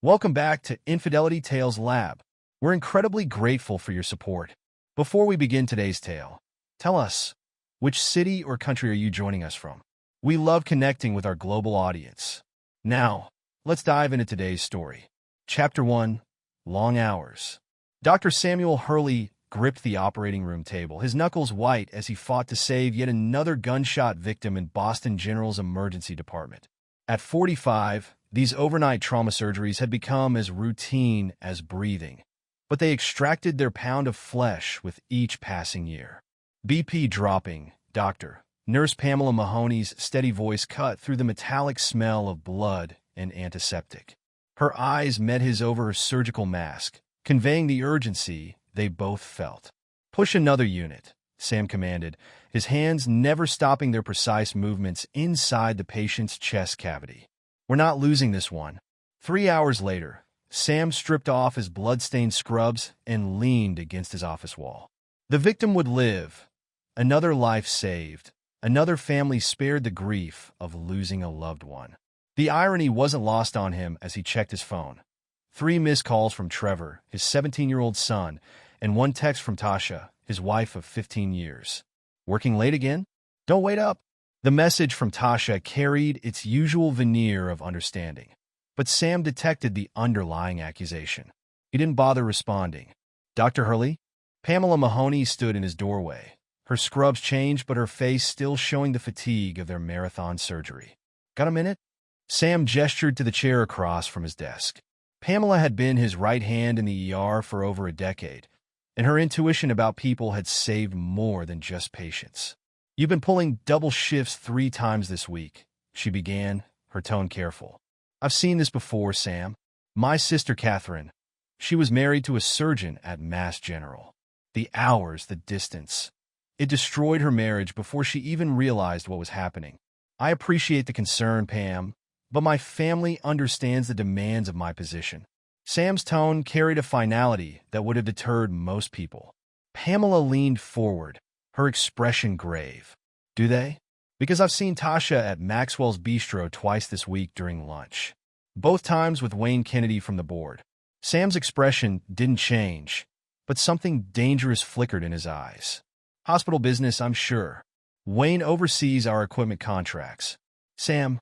Welcome back to Infidelity Tales Lab. We're incredibly grateful for your support. Before we begin today's tale, tell us, which city or country are you joining us from? We love connecting with our global audience. Now, let's dive into today's story. Chapter 1, Long Hours. Dr. Samuel Hurley gripped the operating room table, his knuckles white as he fought to save yet another gunshot victim in Boston General's emergency department. At 45, these overnight trauma surgeries had become as routine as breathing, but they extracted their pound of flesh with each passing year. BP dropping, Doctor. Nurse Pamela Mahoney's steady voice cut through the metallic smell of blood and antiseptic. Her eyes met his over her surgical mask, conveying the urgency they both felt. Push another unit, Sam commanded, his hands never stopping their precise movements inside the patient's chest cavity. We're not losing this one. 3 hours later, Sam stripped off his blood-stained scrubs and leaned against his office wall. The victim would live. Another life saved. Another family spared the grief of losing a loved one. The irony wasn't lost on him as he checked his phone. 3 missed calls from Trevor, his 17-year-old son, and 1 text from Tasha, his wife of 15 years. Working late again? Don't wait up. The message from Tasha carried its usual veneer of understanding, but Sam detected the underlying accusation. He didn't bother responding. Dr. Hurley? Pamela Mahoney stood in his doorway, her scrubs changed but her face still showing the fatigue of their marathon surgery. Got a minute? Sam gestured to the chair across from his desk. Pamela had been his right hand in the ER for over a decade, and her intuition about people had saved more than just patients. You've been pulling double shifts 3 times this week, she began, her tone careful. I've seen this before, Sam. My sister Catherine. She was married to a surgeon at Mass General. The hours, the distance. It destroyed her marriage before she even realized what was happening. I appreciate the concern, Pam, but my family understands the demands of my position. Sam's tone carried a finality that would have deterred most people. Pamela leaned forward, her expression grave. Do they? Because I've seen Tasha at Maxwell's Bistro twice this week during lunch. Both times with Wayne Kennedy from the board. Sam's expression didn't change, but something dangerous flickered in his eyes. Hospital business, I'm sure. Wayne oversees our equipment contracts. Sam,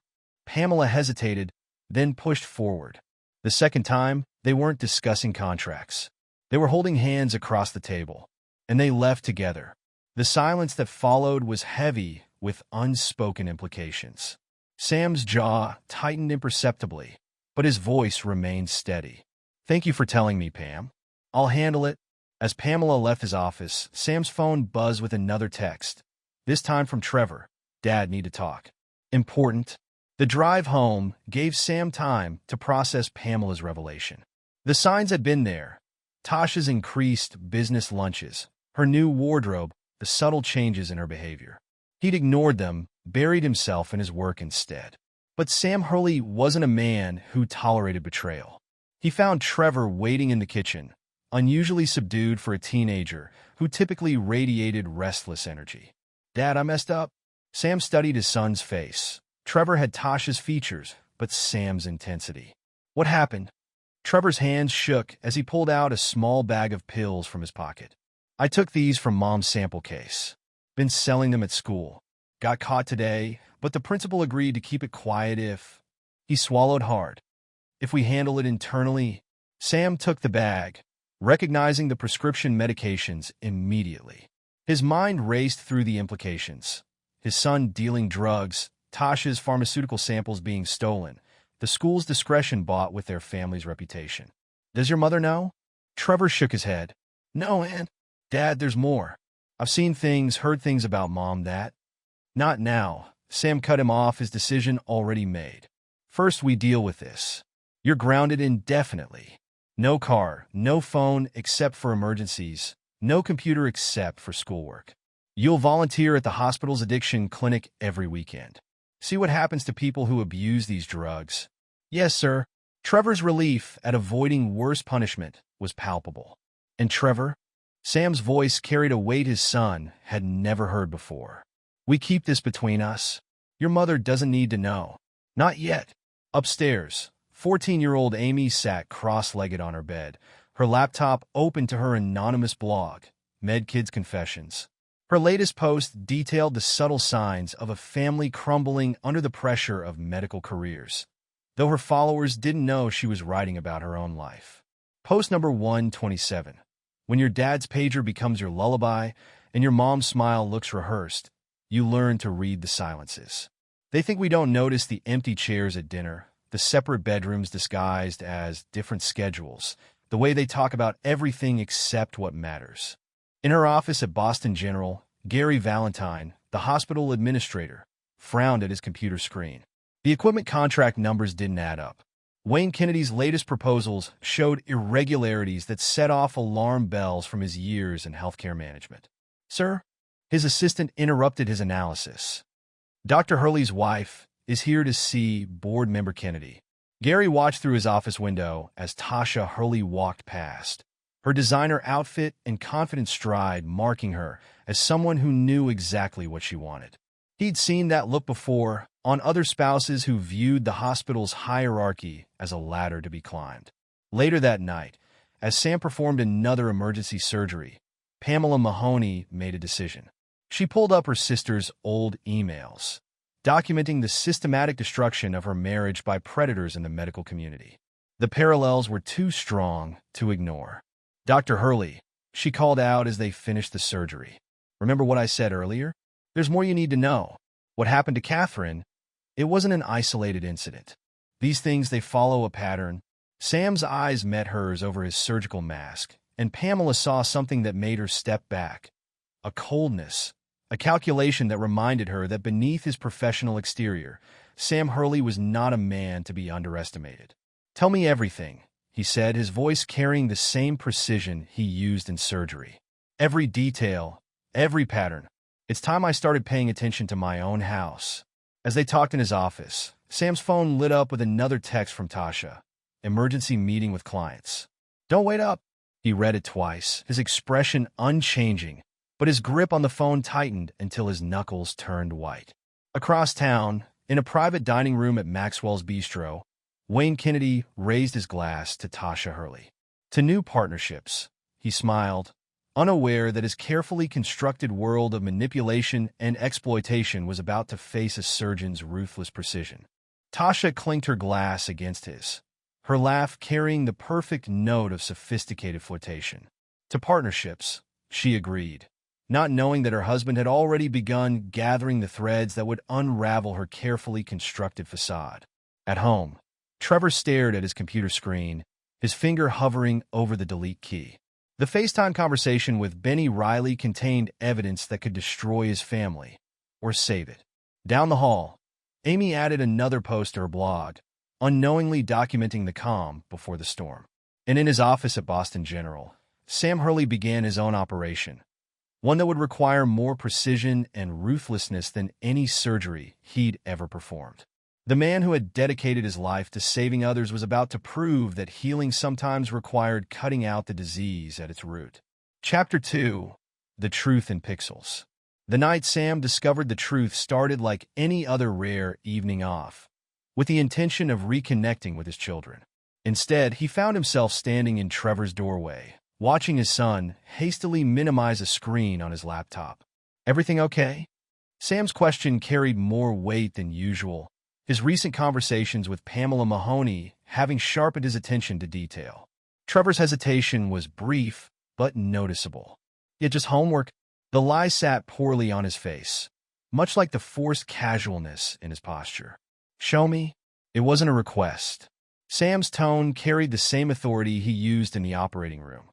Pamela hesitated, then pushed forward. The second time, they weren't discussing contracts. They were holding hands across the table, and they left together. The silence that followed was heavy with unspoken implications. Sam's jaw tightened imperceptibly, but his voice remained steady. Thank you for telling me, Pam. I'll handle it. As Pamela left his office, Sam's phone buzzed with another text. This time from Trevor. Dad, need to talk. Important. The drive home gave Sam time to process Pamela's revelation. The signs had been there. Tasha's increased business lunches, her new wardrobe, the subtle changes in her behavior. He'd ignored them, buried himself in his work instead. But Sam Hurley wasn't a man who tolerated betrayal. He found Trevor waiting in the kitchen, unusually subdued for a teenager who typically radiated restless energy. Dad, I messed up. Sam studied his son's face. Trevor had Tasha's features, but Sam's intensity. What happened? Trevor's hands shook as he pulled out a small bag of pills from his pocket. I took these from Mom's sample case. Been selling them at school. Got caught today, but the principal agreed to keep it quiet if... He swallowed hard. If we handle it internally... Sam took the bag, recognizing the prescription medications immediately. His mind raced through the implications. His son dealing drugs, Tasha's pharmaceutical samples being stolen, the school's discretion bought with their family's reputation. Does your mother know? Trevor shook his head. No, Ann. Dad, there's more. I've seen things, heard things about Mom that... Not now. Sam cut him off, his decision already made. First, we deal with this. You're grounded indefinitely. No car, no phone except for emergencies, no computer except for schoolwork. You'll volunteer at the hospital's addiction clinic every weekend. See what happens to people who abuse these drugs. Yes, sir. Trevor's relief at avoiding worse punishment was palpable. And Trevor? Sam's voice carried a weight his son had never heard before. We keep this between us. Your mother doesn't need to know. Not yet. Upstairs, 14-year-old Amy sat cross-legged on her bed, her laptop open to her anonymous blog, MedKids Confessions. Her latest post detailed the subtle signs of a family crumbling under the pressure of medical careers, though her followers didn't know she was writing about her own life. Post number 127. When your dad's pager becomes your lullaby and your mom's smile looks rehearsed, you learn to read the silences. They think we don't notice the empty chairs at dinner, the separate bedrooms disguised as different schedules, the way they talk about everything except what matters. In her office at Boston General, Gary Valentine, the hospital administrator, frowned at his computer screen. The equipment contract numbers didn't add up. Wayne Kennedy's latest proposals showed irregularities that set off alarm bells from his years in healthcare management. "Sir?" His assistant interrupted his analysis. "Dr. Hurley's wife is here to see board member Kennedy." Gary watched through his office window as Tasha Hurley walked past, her designer outfit and confident stride marking her as someone who knew exactly what she wanted. He'd seen that look before on other spouses who viewed the hospital's hierarchy as a ladder to be climbed. Later that night, as Sam performed another emergency surgery, Pamela Mahoney made a decision. She pulled up her sister's old emails, documenting the systematic destruction of her marriage by predators in the medical community. The parallels were too strong to ignore. "Dr. Hurley," she called out as they finished the surgery. "Remember what I said earlier? There's more you need to know. What happened to Catherine, it wasn't an isolated incident. These things, they follow a pattern." Sam's eyes met hers over his surgical mask, and Pamela saw something that made her step back. A coldness, a calculation that reminded her that beneath his professional exterior, Sam Hurley was not a man to be underestimated. "Tell me everything," he said, his voice carrying the same precision he used in surgery. "Every detail, every pattern. It's time I started paying attention to my own house." As they talked in his office, Sam's phone lit up with another text from Tasha. "Emergency meeting with clients." "Don't wait up." He read it twice, his expression unchanging, but his grip on the phone tightened until his knuckles turned white. Across town, in a private dining room at Maxwell's Bistro, Wayne Kennedy raised his glass to Tasha Hurley. "To new partnerships," he smiled, unaware that his carefully constructed world of manipulation and exploitation was about to face a surgeon's ruthless precision. Tasha clinked her glass against his, her laugh carrying the perfect note of sophisticated flirtation. "To partnerships," she agreed, not knowing that her husband had already begun gathering the threads that would unravel her carefully constructed facade. At home, Trevor stared at his computer screen, his finger hovering over the delete key. The FaceTime conversation with Benny Riley contained evidence that could destroy his family, or save it. Down the hall, Amy added another post to her blog, unknowingly documenting the calm before the storm. And in his office at Boston General, Sam Hurley began his own operation, one that would require more precision and ruthlessness than any surgery he'd ever performed. The man who had dedicated his life to saving others was about to prove that healing sometimes required cutting out the disease at its root. Chapter 2. The Truth in Pixels. The night Sam discovered the truth started like any other rare evening off, with the intention of reconnecting with his children. Instead, he found himself standing in Trevor's doorway, watching his son hastily minimize a screen on his laptop. "Everything okay?" Sam's question carried more weight than usual, his recent conversations with Pamela Mahoney having sharpened his attention to detail. Trevor's hesitation was brief but noticeable. Yet just homework. The lie sat poorly on his face, much like the forced casualness in his posture. "Show me." It wasn't a request. Sam's tone carried the same authority he used in the operating room,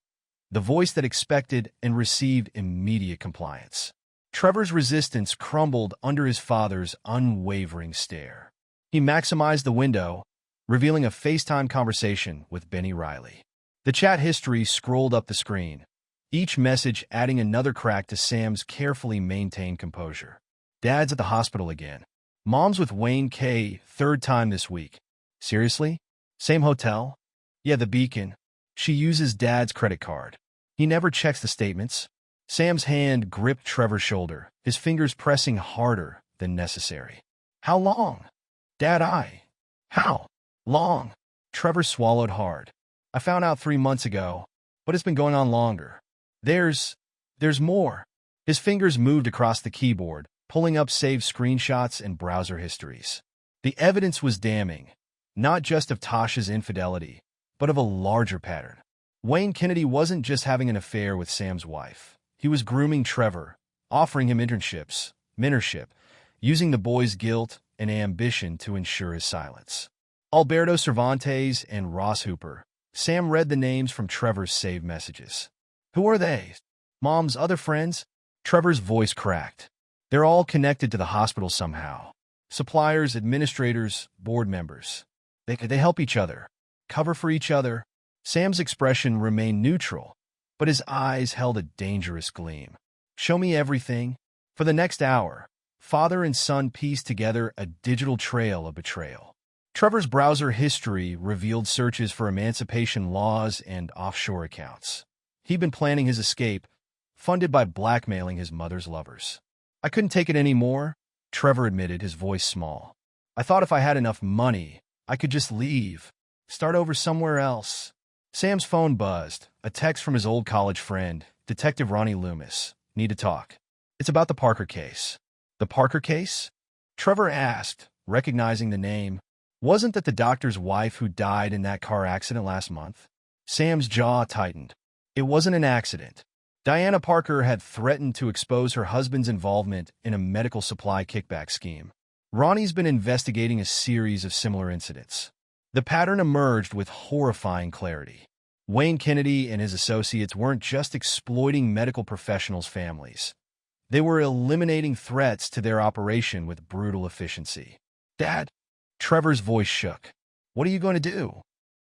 the voice that expected and received immediate compliance. Trevor's resistance crumbled under his father's unwavering stare. He maximized the window, revealing a FaceTime conversation with Benny Riley. The chat history scrolled up the screen, each message adding another crack to Sam's carefully maintained composure. "Dad's at the hospital again. Mom's with Wayne K. third time this week." "Seriously? Same hotel?" "Yeah, the Beacon. She uses Dad's credit card. He never checks the statements." Sam's hand gripped Trevor's shoulder, his fingers pressing harder than necessary. "How long?" "Dad, how long?" Trevor swallowed hard. I found out 3 months ago, but it's been going on longer. There's more. His fingers moved across the keyboard, pulling up saved screenshots and browser histories. The evidence was damning, not just of Tasha's infidelity, but of a larger pattern. Wayne Kennedy wasn't just having an affair with Sam's wife. He was grooming Trevor, offering him internships, mentorship, using the boy's guilt and ambition to ensure his silence. Alberto Cervantes and Ross Hooper. Sam read the names from Trevor's saved messages. Who are they? Mom's other friends? Trevor's voice cracked. They're all connected to the hospital somehow. Suppliers, administrators, board members. They help each other, cover for each other. Sam's expression remained neutral, but his eyes held a dangerous gleam. Show me everything. For the next hour, father and son pieced together a digital trail of betrayal. Trevor's browser history revealed searches for emancipation laws and offshore accounts. He'd been planning his escape, funded by blackmailing his mother's lovers. I couldn't take it anymore, Trevor admitted, his voice small. I thought if I had enough money, I could just leave, start over somewhere else. Sam's phone buzzed, a text from his old college friend, Detective Ronnie Loomis. Need to talk. It's about the Parker case. The Parker case? Trevor asked, recognizing the name. Wasn't that the doctor's wife who died in that car accident last month? Sam's jaw tightened. It wasn't an accident. Diana Parker had threatened to expose her husband's involvement in a medical supply kickback scheme. Ronnie's been investigating a series of similar incidents. The pattern emerged with horrifying clarity. Wayne Kennedy and his associates weren't just exploiting medical professionals' families. They were eliminating threats to their operation with brutal efficiency. Dad? Trevor's voice shook. What are you going to do?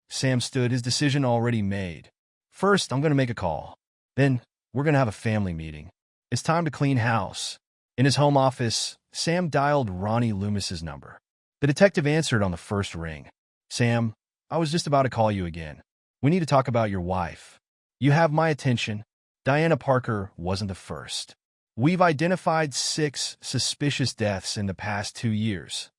Sam stood, his decision already made. First, I'm going to make a call. Then, we're going to have a family meeting. It's time to clean house. In his home office, Sam dialed Ronnie Loomis's number. The detective answered on the first ring. Sam, I was just about to call you again. We need to talk about your wife. You have my attention. Diana Parker wasn't the first. We've identified 6 suspicious deaths in the past 2 years.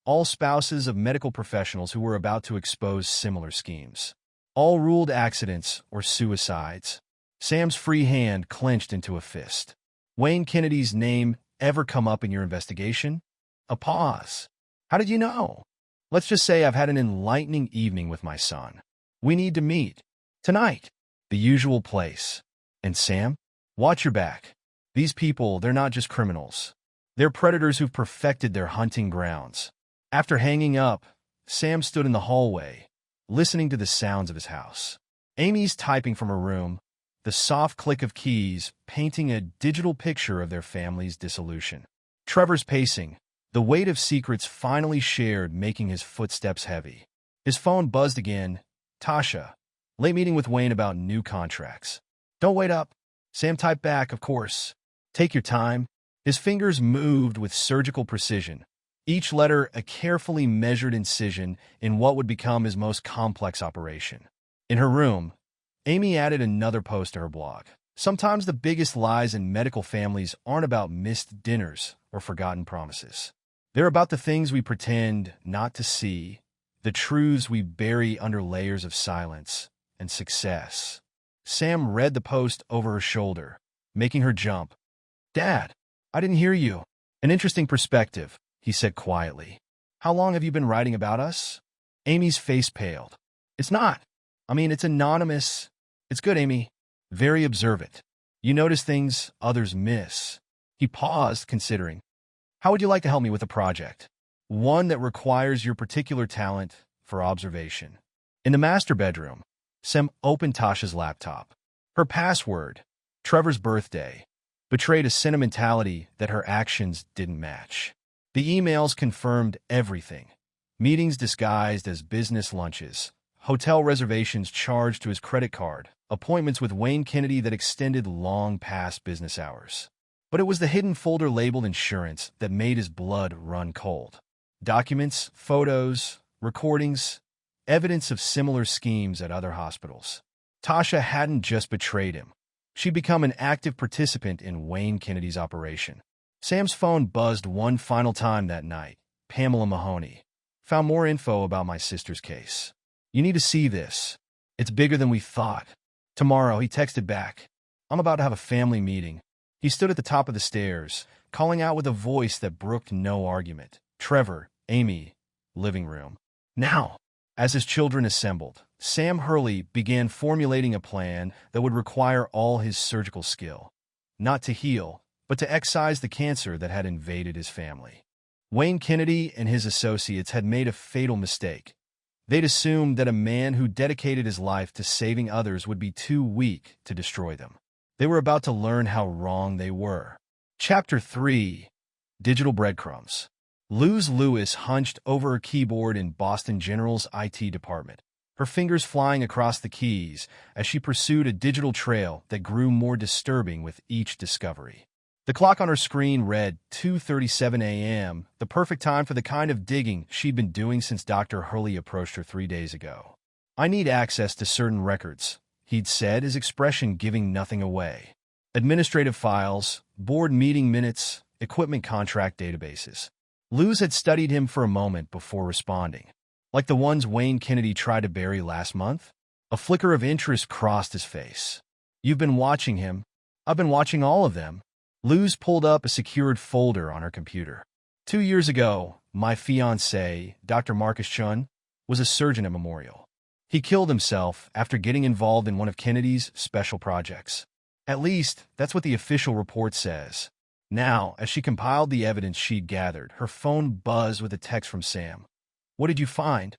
All spouses of medical professionals who were about to expose similar schemes. All ruled accidents or suicides. Sam's free hand clenched into a fist. Wayne Kennedy's name ever come up in your investigation? A pause. How did you know? Let's just say I've had an enlightening evening with my son. We need to meet. Tonight. The usual place. And Sam, watch your back. These people, they're not just criminals. They're predators who've perfected their hunting grounds. After hanging up, Sam stood in the hallway, listening to the sounds of his house. Amy's typing from her room, the soft click of keys painting a digital picture of their family's dissolution. Trevor's pacing, the weight of secrets finally shared making his footsteps heavy. His phone buzzed again. Tasha, late meeting with Wayne about new contracts. Don't wait up. Sam typed back, of course. Take your time. His fingers moved with surgical precision, each letter a carefully measured incision in what would become his most complex operation. In her room, Amy added another post to her blog. Sometimes the biggest lies in medical families aren't about missed dinners or forgotten promises. They're about the things we pretend not to see, the truths we bury under layers of silence and success. Sam read the post over her shoulder, making her jump. Dad, I didn't hear you. An interesting perspective, he said quietly. How long have you been writing about us? Amy's face paled. It's not. It's anonymous. It's good, Amy. Very observant. You notice things others miss. He paused, considering. How would you like to help me with a project? One that requires your particular talent for observation. In the master bedroom, Sam opened Tasha's laptop. Her password, Trevor's birthday, betrayed a sentimentality that her actions didn't match. The emails confirmed everything. Meetings disguised as business lunches, hotel reservations charged to his credit card, appointments with Wayne Kennedy that extended long past business hours. But it was the hidden folder labeled insurance that made his blood run cold. Documents, photos, recordings, evidence of similar schemes at other hospitals. Tasha hadn't just betrayed him. She'd become an active participant in Wayne Kennedy's operation. Sam's phone buzzed one final time that night. Pamela Mahoney. Found more info about my sister's case. You need to see this. It's bigger than we thought. Tomorrow, he texted back. I'm about to have a family meeting. He stood at the top of the stairs, calling out with a voice that brooked no argument. Trevor, Amy, living room. Now, as his children assembled, Sam Hurley began formulating a plan that would require all his surgical skill. Not to heal, but to excise the cancer that had invaded his family. Wayne Kennedy and his associates had made a fatal mistake. They'd assumed that a man who dedicated his life to saving others would be too weak to destroy them. They were about to learn how wrong they were. Chapter 3: Digital Breadcrumbs. Luz Lewis hunched over her keyboard in Boston General's IT department, her fingers flying across the keys as she pursued a digital trail that grew more disturbing with each discovery. The clock on her screen read 2:37 a.m., the perfect time for the kind of digging she'd been doing since Dr. Hurley approached her 3 days ago. I need access to certain records, he'd said, his expression giving nothing away. Administrative files, board meeting minutes, equipment contract databases. Luz had studied him for a moment before responding. Like the ones Wayne Kennedy tried to bury last month? A flicker of interest crossed his face. You've been watching him. I've been watching all of them. Luz pulled up a secured folder on her computer. 2 years ago, my fiancé, Dr. Marcus Chun, was a surgeon at Memorial. He killed himself after getting involved in one of Kennedy's special projects. At least, that's what the official report says. Now, as she compiled the evidence she'd gathered, her phone buzzed with a text from Sam. What did you find?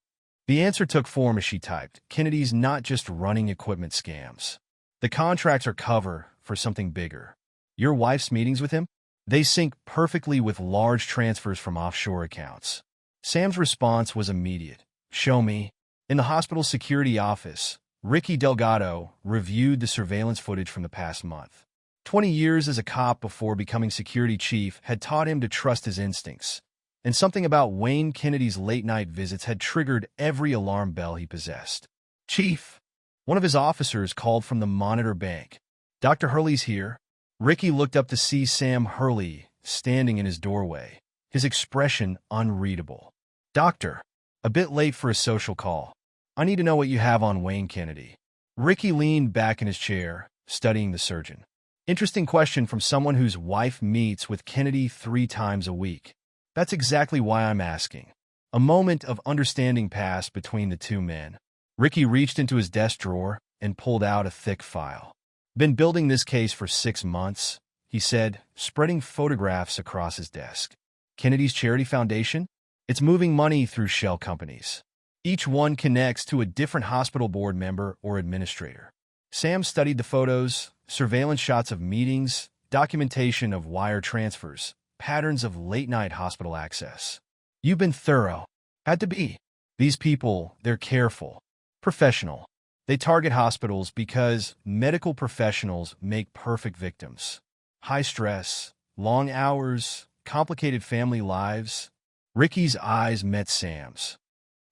The answer took form as she typed. Kennedy's not just running equipment scams. The contracts are cover for something bigger. Your wife's meetings with him? They sync perfectly with large transfers from offshore accounts. Sam's response was immediate. Show me. In the hospital security office, Ricky Delgado reviewed the surveillance footage from the past month. 20 years as a cop before becoming security chief had taught him to trust his instincts, and something about Wayne Kennedy's late-night visits had triggered every alarm bell he possessed. Chief, one of his officers called from the Monitor Bank. Dr. Hurley's here. Ricky looked up to see Sam Hurley standing in his doorway, his expression unreadable. Doctor, a bit late for a social call. I need to know what you have on Wayne Kennedy. Ricky leaned back in his chair, studying the surgeon. Interesting question from someone whose wife meets with Kennedy 3 times a week. That's exactly why I'm asking. A moment of understanding passed between the two men. Ricky reached into his desk drawer and pulled out a thick file. Been building this case for 6 months, he said, spreading photographs across his desk. Kennedy's Charity Foundation? It's moving money through shell companies. Each one connects to a different hospital board member or administrator. Sam studied the photos, surveillance shots of meetings, documentation of wire transfers, patterns of late-night hospital access. You've been thorough. Had to be. These people, they're careful, professional. They target hospitals because medical professionals make perfect victims. High stress, long hours, complicated family lives. Ricky's eyes met Sam's.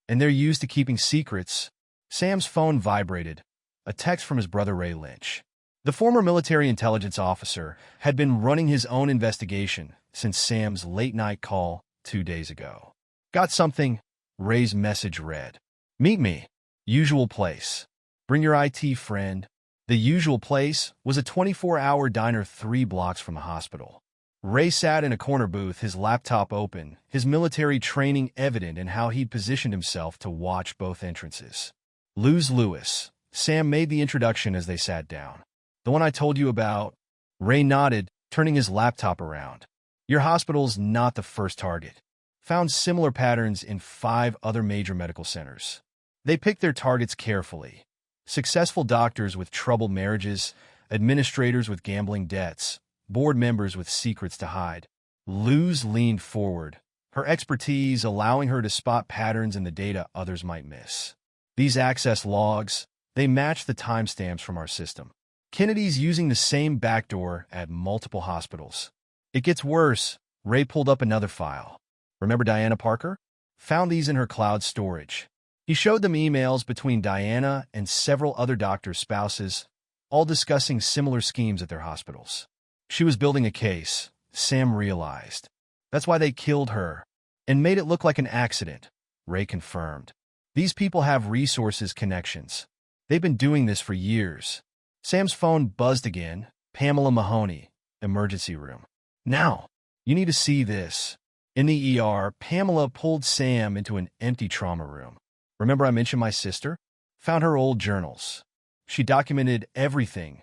And they're used to keeping secrets. Sam's phone vibrated. A text from his brother Ray Lynch. The former military intelligence officer had been running his own investigation since Sam's late-night call 2 days ago. Got something? Ray's message read. Meet me. Usual place. Bring your IT friend. The usual place was a 24-hour diner 3 blocks from the hospital. Ray sat in a corner booth, his laptop open, his military training evident in how he'd positioned himself to watch both entrances. Luz Lewis. Sam made the introduction as they sat down. The one I told you about? Ray nodded, turning his laptop around. Your hospital's not the first target. Found similar patterns in 5 other major medical centers. They picked their targets carefully. Successful doctors with troubled marriages, administrators with gambling debts, board members with secrets to hide. Luz leaned forward, her expertise allowing her to spot patterns in the data others might miss. These access logs, they match the timestamps from our system. Kennedy's using the same backdoor at multiple hospitals. It gets worse. Ray pulled up another file. Remember Diana Parker? Found these in her cloud storage. He showed them emails between Diana and several other doctors' spouses, all discussing similar schemes at their hospitals. She was building a case, Sam realized. That's why they killed her, and made it look like an accident, Ray confirmed. These people have resources, connections. They've been doing this for years. Sam's phone buzzed again. Pamela Mahoney, emergency room. Now, you need to see this. In the ER, Pamela pulled Sam into an empty trauma room. Remember I mentioned my sister? Found her old journals. She documented everything.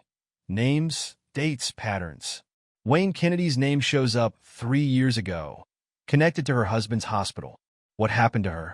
Names, dates, patterns. Wayne Kennedy's name shows up 3 years ago, connected to her husband's hospital. What happened to her?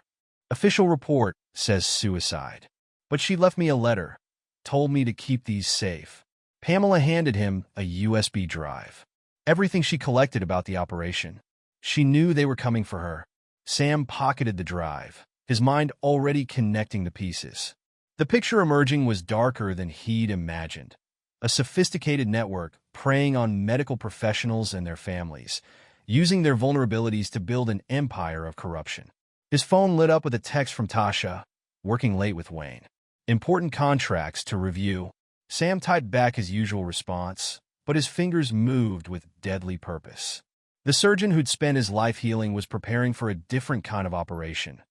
Official report says suicide. But she left me a letter, told me to keep these safe. Pamela handed him a USB drive. Everything she collected about the operation. She knew they were coming for her. Sam pocketed the drive, his mind already connecting the pieces. The picture emerging was darker than he'd imagined. A sophisticated network preying on medical professionals and their families, using their vulnerabilities to build an empire of corruption. His phone lit up with a text from Tasha, working late with Wayne. Important contracts to review. Sam typed back his usual response, but his fingers moved with deadly purpose. The surgeon who'd spent his life healing was preparing for a different kind of operation,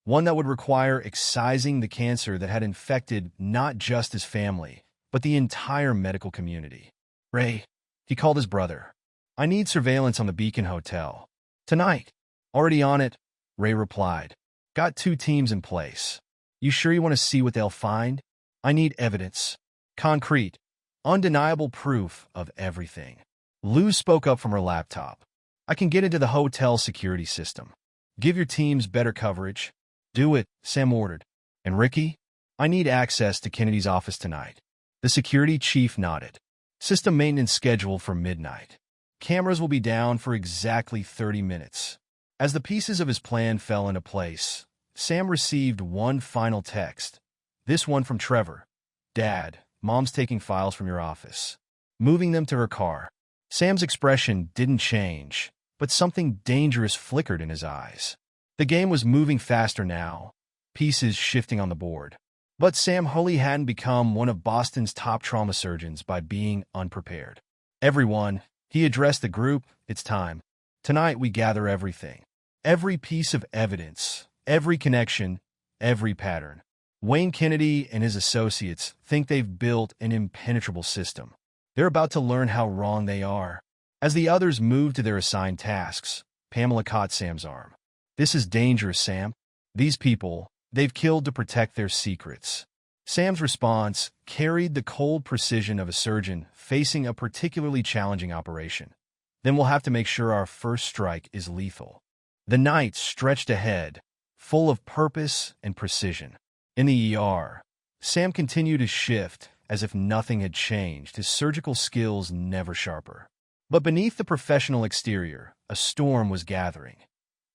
one that would require excising the cancer that had infected not just his family, but the entire medical community. Ray, he called his brother. I need surveillance on the Beacon Hotel. Tonight. Already on it, Ray replied. Got 2 teams in place. You sure you want to see what they'll find? I need evidence. Concrete. Undeniable proof of everything. Lou spoke up from her laptop. I can get into the hotel security system. Give your teams better coverage. Do it, Sam ordered. And Ricky? I need access to Kennedy's office tonight. The security chief nodded. System maintenance scheduled for midnight. Cameras will be down for exactly 30 minutes. As the pieces of his plan fell into place, Sam received one final text. This one from Trevor. Dad, Mom's taking files from your office, moving them to her car. Sam's expression didn't change, but something dangerous flickered in his eyes. The game was moving faster now, pieces shifting on the board. But Sam Hulley hadn't become one of Boston's top trauma surgeons by being unprepared. Everyone, he addressed the group, it's time. Tonight we gather everything. Every piece of evidence, every connection, every pattern. Wayne Kennedy and his associates think they've built an impenetrable system. They're about to learn how wrong they are. As the others moved to their assigned tasks, Pamela caught Sam's arm. This is dangerous, Sam. These people, they've killed to protect their secrets. Sam's response carried the cold precision of a surgeon facing a particularly challenging operation. Then we'll have to make sure our first strike is lethal. The night stretched ahead, full of purpose and precision. In the ER, Sam continued to shift as if nothing had changed, his surgical skills never sharper. But beneath the professional exterior, a storm was gathering.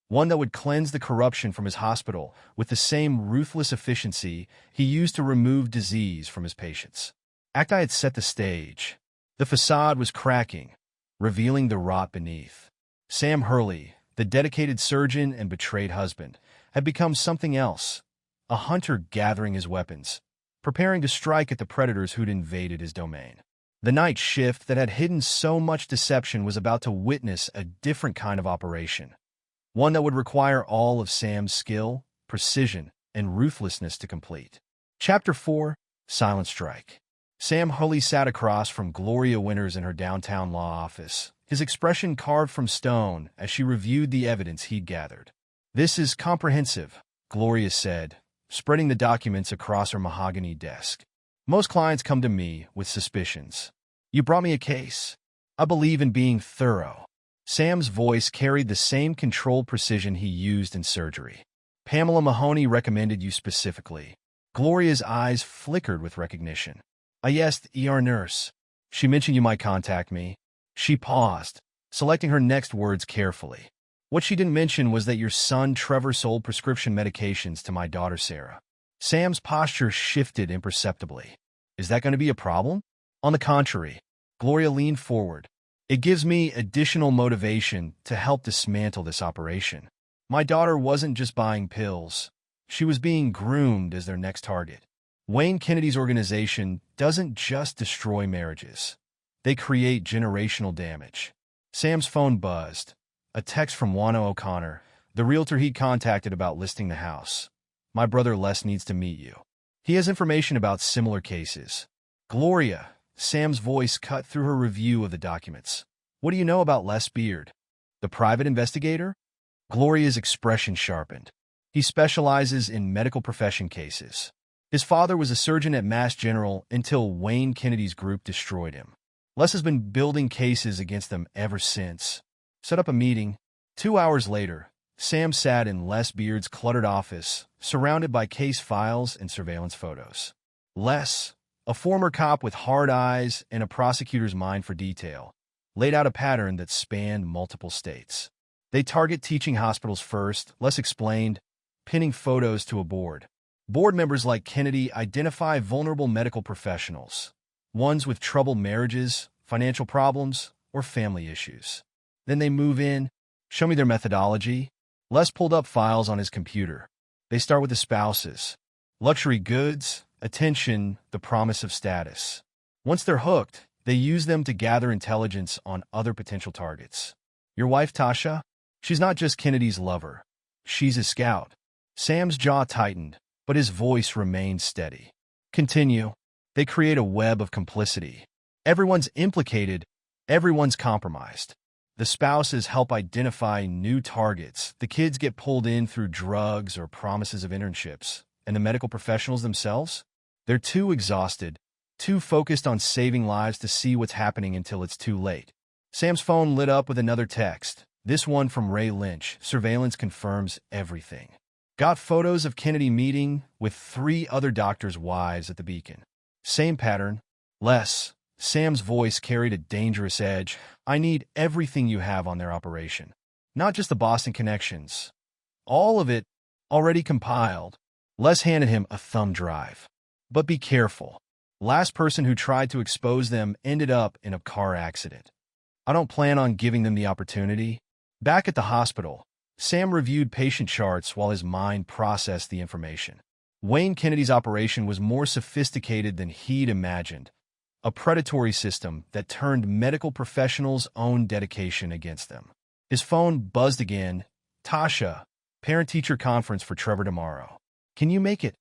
One that would cleanse the corruption from his hospital with the same ruthless efficiency he used to remove disease from his patients. Acti had set the stage. The facade was cracking, revealing the rot beneath. Sam Hurley, the dedicated surgeon and betrayed husband, had become something else, a hunter gathering his weapons, preparing to strike at the predators who'd invaded his domain. The night shift that had hidden so much deception was about to witness a different kind of operation. One that would require all of Sam's skill, precision, and ruthlessness to complete. Chapter 4, Silent Strike. Sam Hulley sat across from Gloria Winters in her downtown law office, his expression carved from stone as she reviewed the evidence he'd gathered. This is comprehensive, Gloria said, spreading the documents across her mahogany desk. Most clients come to me with suspicions. You brought me a case. I believe in being thorough. Sam's voice carried the same controlled precision he used in surgery. Pamela Mahoney recommended you specifically. Gloria's eyes flickered with recognition. Yes, the ER nurse. She mentioned you might contact me. She paused, selecting her next words carefully. What she didn't mention was that your son Trevor sold prescription medications to my daughter Sarah. Sam's posture shifted imperceptibly. Is that going to be a problem? On the contrary, Gloria leaned forward. It gives me additional motivation to help dismantle this operation. My daughter wasn't just buying pills. She was being groomed as their next target. Wayne Kennedy's organization doesn't just destroy marriages. They create generational damage. Sam's phone buzzed. A text from Wano O'Connor, the realtor he'd contacted about listing the house. My brother Les needs to meet you. He has information about similar cases. Gloria, Sam's voice cut through her review of the documents. What do you know about Les Beard? The private investigator? Gloria's expression sharpened. He specializes in medical profession cases. His father was a surgeon at Mass General until Wayne Kennedy's group destroyed him. Les has been building cases against them ever since. Set up a meeting. 2 hours later, Sam sat in Les Beard's cluttered office, surrounded by case files and surveillance photos. Les, a former cop with hard eyes and a prosecutor's mind for detail, laid out a pattern that spanned multiple states. They target teaching hospitals first, Les explained, pinning photos to a board. Board members like Kennedy identify vulnerable medical professionals, ones with troubled marriages, financial problems, or family issues. Then they move in, show me their methodology. Les pulled up files on his computer. They start with the spouses. Luxury goods, attention, the promise of status. Once they're hooked, they use them to gather intelligence on other potential targets. Your wife, Tasha? She's not just Kennedy's lover. She's his scout. Sam's jaw tightened, but his voice remained steady. Continue. They create a web of complicity. Everyone's implicated, everyone's compromised. The spouses help identify new targets. The kids get pulled in through drugs or promises of internships. And the medical professionals themselves? They're too exhausted, too focused on saving lives to see what's happening until it's too late. Sam's phone lit up with another text. This one from Ray Lynch. Surveillance confirms everything. Got photos of Kennedy meeting with 3 other doctors' wives at the Beacon. Same pattern. Les. Sam's voice carried a dangerous edge. I need everything you have on their operation. Not just the Boston connections. All of it already compiled. Les handed him a thumb drive. But be careful. Last person who tried to expose them ended up in a car accident. I don't plan on giving them the opportunity. Back at the hospital, Sam reviewed patient charts while his mind processed the information. Wayne Kennedy's operation was more sophisticated than he'd imagined. A predatory system that turned medical professionals' own dedication against them. His phone buzzed again. Tasha, parent-teacher conference for Trevor tomorrow. Can you make it?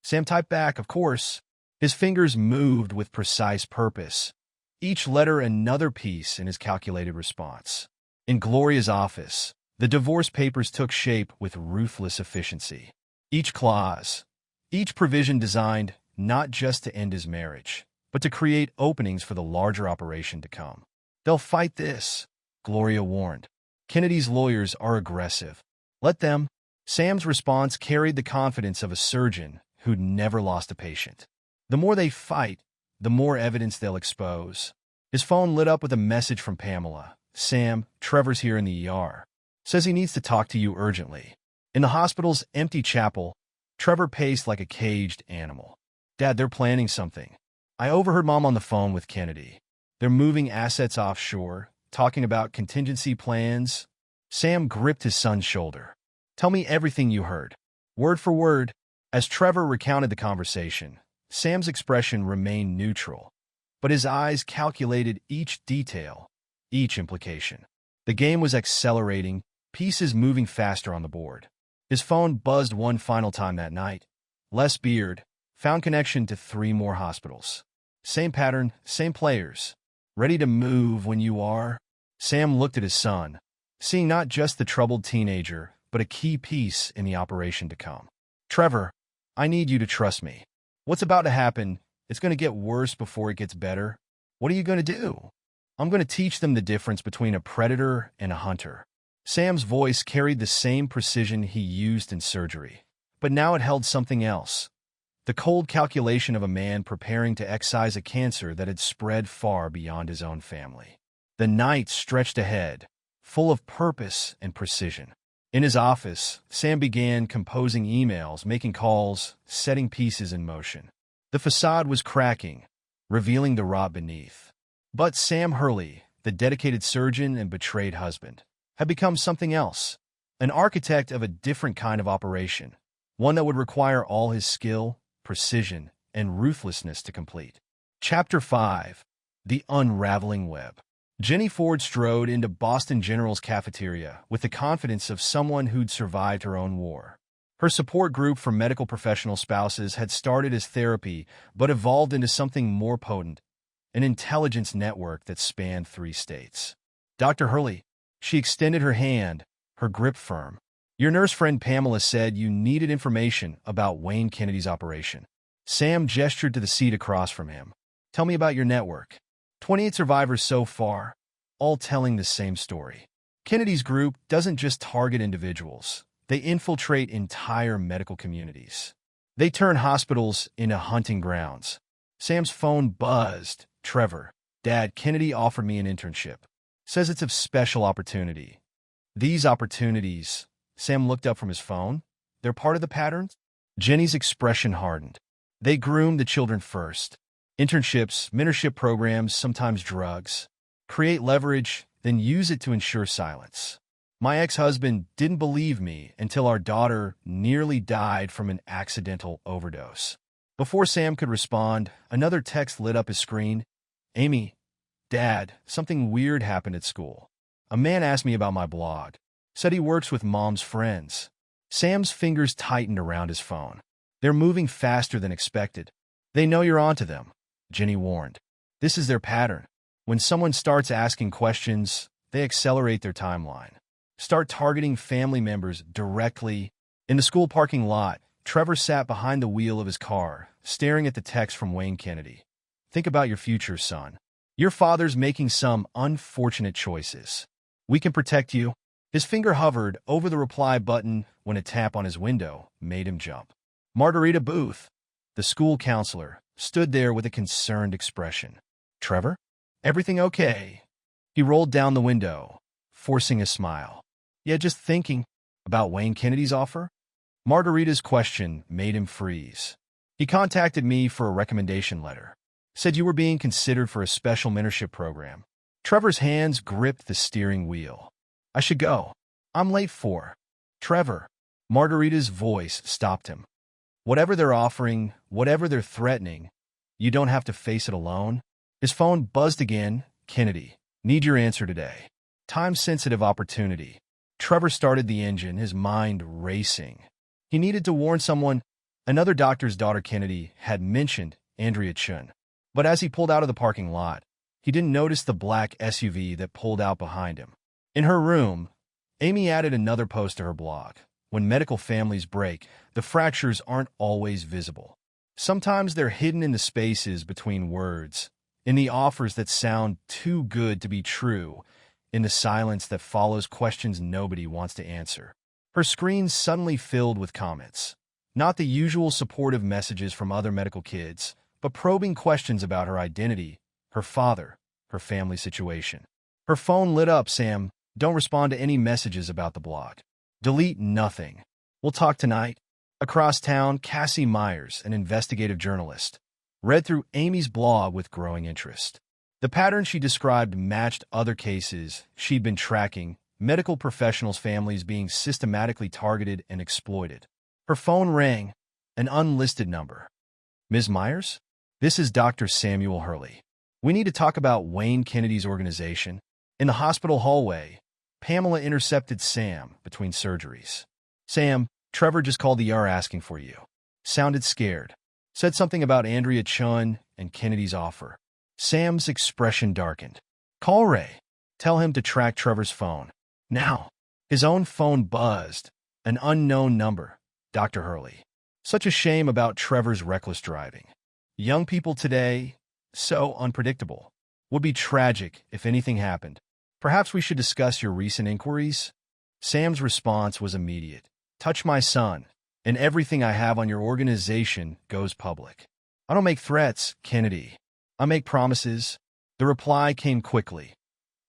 Sam typed back, of course. His fingers moved with precise purpose, each letter another piece in his calculated response. In Gloria's office, the divorce papers took shape with ruthless efficiency. Each clause, each provision designed not just to end his marriage, but to create openings for the larger operation to come. They'll fight this, Gloria warned. Kennedy's lawyers are aggressive. Let them. Sam's response carried the confidence of a surgeon who'd never lost a patient. The more they fight, the more evidence they'll expose. His phone lit up with a message from Pamela. Sam, Trevor's here in the ER. Says he needs to talk to you urgently. In the hospital's empty chapel, Trevor paced like a caged animal. Dad, they're planning something. I overheard Mom on the phone with Kennedy. They're moving assets offshore, talking about contingency plans. Sam gripped his son's shoulder. Tell me everything you heard. Word for word. As Trevor recounted the conversation, Sam's expression remained neutral, but his eyes calculated each detail, each implication. The game was accelerating, pieces moving faster on the board. His phone buzzed one final time that night. Les Beard found connection to 3 more hospitals. Same pattern, same players. Ready to move when you are? Sam looked at his son, seeing not just the troubled teenager, but a key piece in the operation to come. Trevor, I need you to trust me. What's about to happen, it's going to get worse before it gets better. What are you going to do? I'm going to teach them the difference between a predator and a hunter. Sam's voice carried the same precision he used in surgery, but now it held something else. The cold calculation of a man preparing to excise a cancer that had spread far beyond his own family. The night stretched ahead, full of purpose and precision. In his office, Sam began composing emails, making calls, setting pieces in motion. The facade was cracking, revealing the rot beneath. But Sam Hurley, the dedicated surgeon and betrayed husband, had become something else, an architect of a different kind of operation, one that would require all his skill, precision, and ruthlessness to complete. Chapter 5. The Unraveling Web. Jenny Ford strode into Boston General's cafeteria with the confidence of someone who'd survived her own war. Her support group for medical professional spouses had started as therapy, but evolved into something more potent, an intelligence network that spanned 3 states. Dr. Hurley, she extended her hand, her grip firm. Your nurse friend Pamela said you needed information about Wayne Kennedy's operation. Sam gestured to the seat across from him. Tell me about your network. 28 survivors so far, all telling the same story. Kennedy's group doesn't just target individuals. They infiltrate entire medical communities. They turn hospitals into hunting grounds. Sam's phone buzzed. Trevor, Dad, Kennedy offered me an internship. Says it's a special opportunity. These opportunities, Sam looked up from his phone. They're part of the patterns? Jenny's expression hardened. They groom the children first. Internships, mentorship programs, sometimes drugs. Create leverage, then use it to ensure silence. My ex-husband didn't believe me until our daughter nearly died from an accidental overdose. Before Sam could respond, another text lit up his screen. Amy, Dad, something weird happened at school. A man asked me about my blog. Said he works with Mom's friends. Sam's fingers tightened around his phone. They're moving faster than expected. They know you're onto them, Jenny warned. This is their pattern. When someone starts asking questions, they accelerate their timeline. Start targeting family members directly. In the school parking lot, Trevor sat behind the wheel of his car, staring at the text from Wayne Kennedy. Think about your future, son. Your father's making some unfortunate choices. We can protect you. His finger hovered over the reply button when a tap on his window made him jump. Margarita Booth, the school counselor, stood there with a concerned expression. Trevor? Everything okay? He rolled down the window, forcing a smile. Yeah, just thinking about Wayne Kennedy's offer? Margarita's question made him freeze. He contacted me for a recommendation letter. Said you were being considered for a special mentorship program. Trevor's hands gripped the steering wheel. I should go. I'm late for. Trevor. Margarita's voice stopped him. Whatever they're offering, whatever they're threatening, you don't have to face it alone. His phone buzzed again. Kennedy. Need your answer today. Time-sensitive opportunity. Trevor started the engine, his mind racing. He needed to warn someone. Another doctor's daughter, Kennedy, had mentioned Andrea Chun. But as he pulled out of the parking lot, he didn't notice the black SUV that pulled out behind him. In her room, Amy added another post to her blog. When medical families break, the fractures aren't always visible. Sometimes they're hidden in the spaces between words, in the offers that sound too good to be true, in the silence that follows questions nobody wants to answer. Her screen suddenly filled with comments. Not the usual supportive messages from other medical kids, but probing questions about her identity, her father, her family situation. Her phone lit up. Sam, don't respond to any messages about the blog. Delete nothing. We'll talk tonight. Across town, Cassie Myers, an investigative journalist, read through Amy's blog with growing interest. The pattern she described matched other cases she'd been tracking, medical professionals' families being systematically targeted and exploited. Her phone rang, an unlisted number. Ms. Myers? This is Dr. Samuel Hurley. We need to talk about Wayne Kennedy's organization. In the hospital hallway, Pamela intercepted Sam between surgeries. Sam, Trevor just called the ER asking for you. Sounded scared. Said something about Andrea Chun and Kennedy's offer. Sam's expression darkened. Call Ray. Tell him to track Trevor's phone. Now. His own phone buzzed. An unknown number. Dr. Hurley. Such a shame about Trevor's reckless driving. Young people today, so unpredictable. Would be tragic if anything happened. Perhaps we should discuss your recent inquiries? Sam's response was immediate. Touch my son, and everything I have on your organization goes public. I don't make threats, Kennedy. I make promises. The reply came quickly.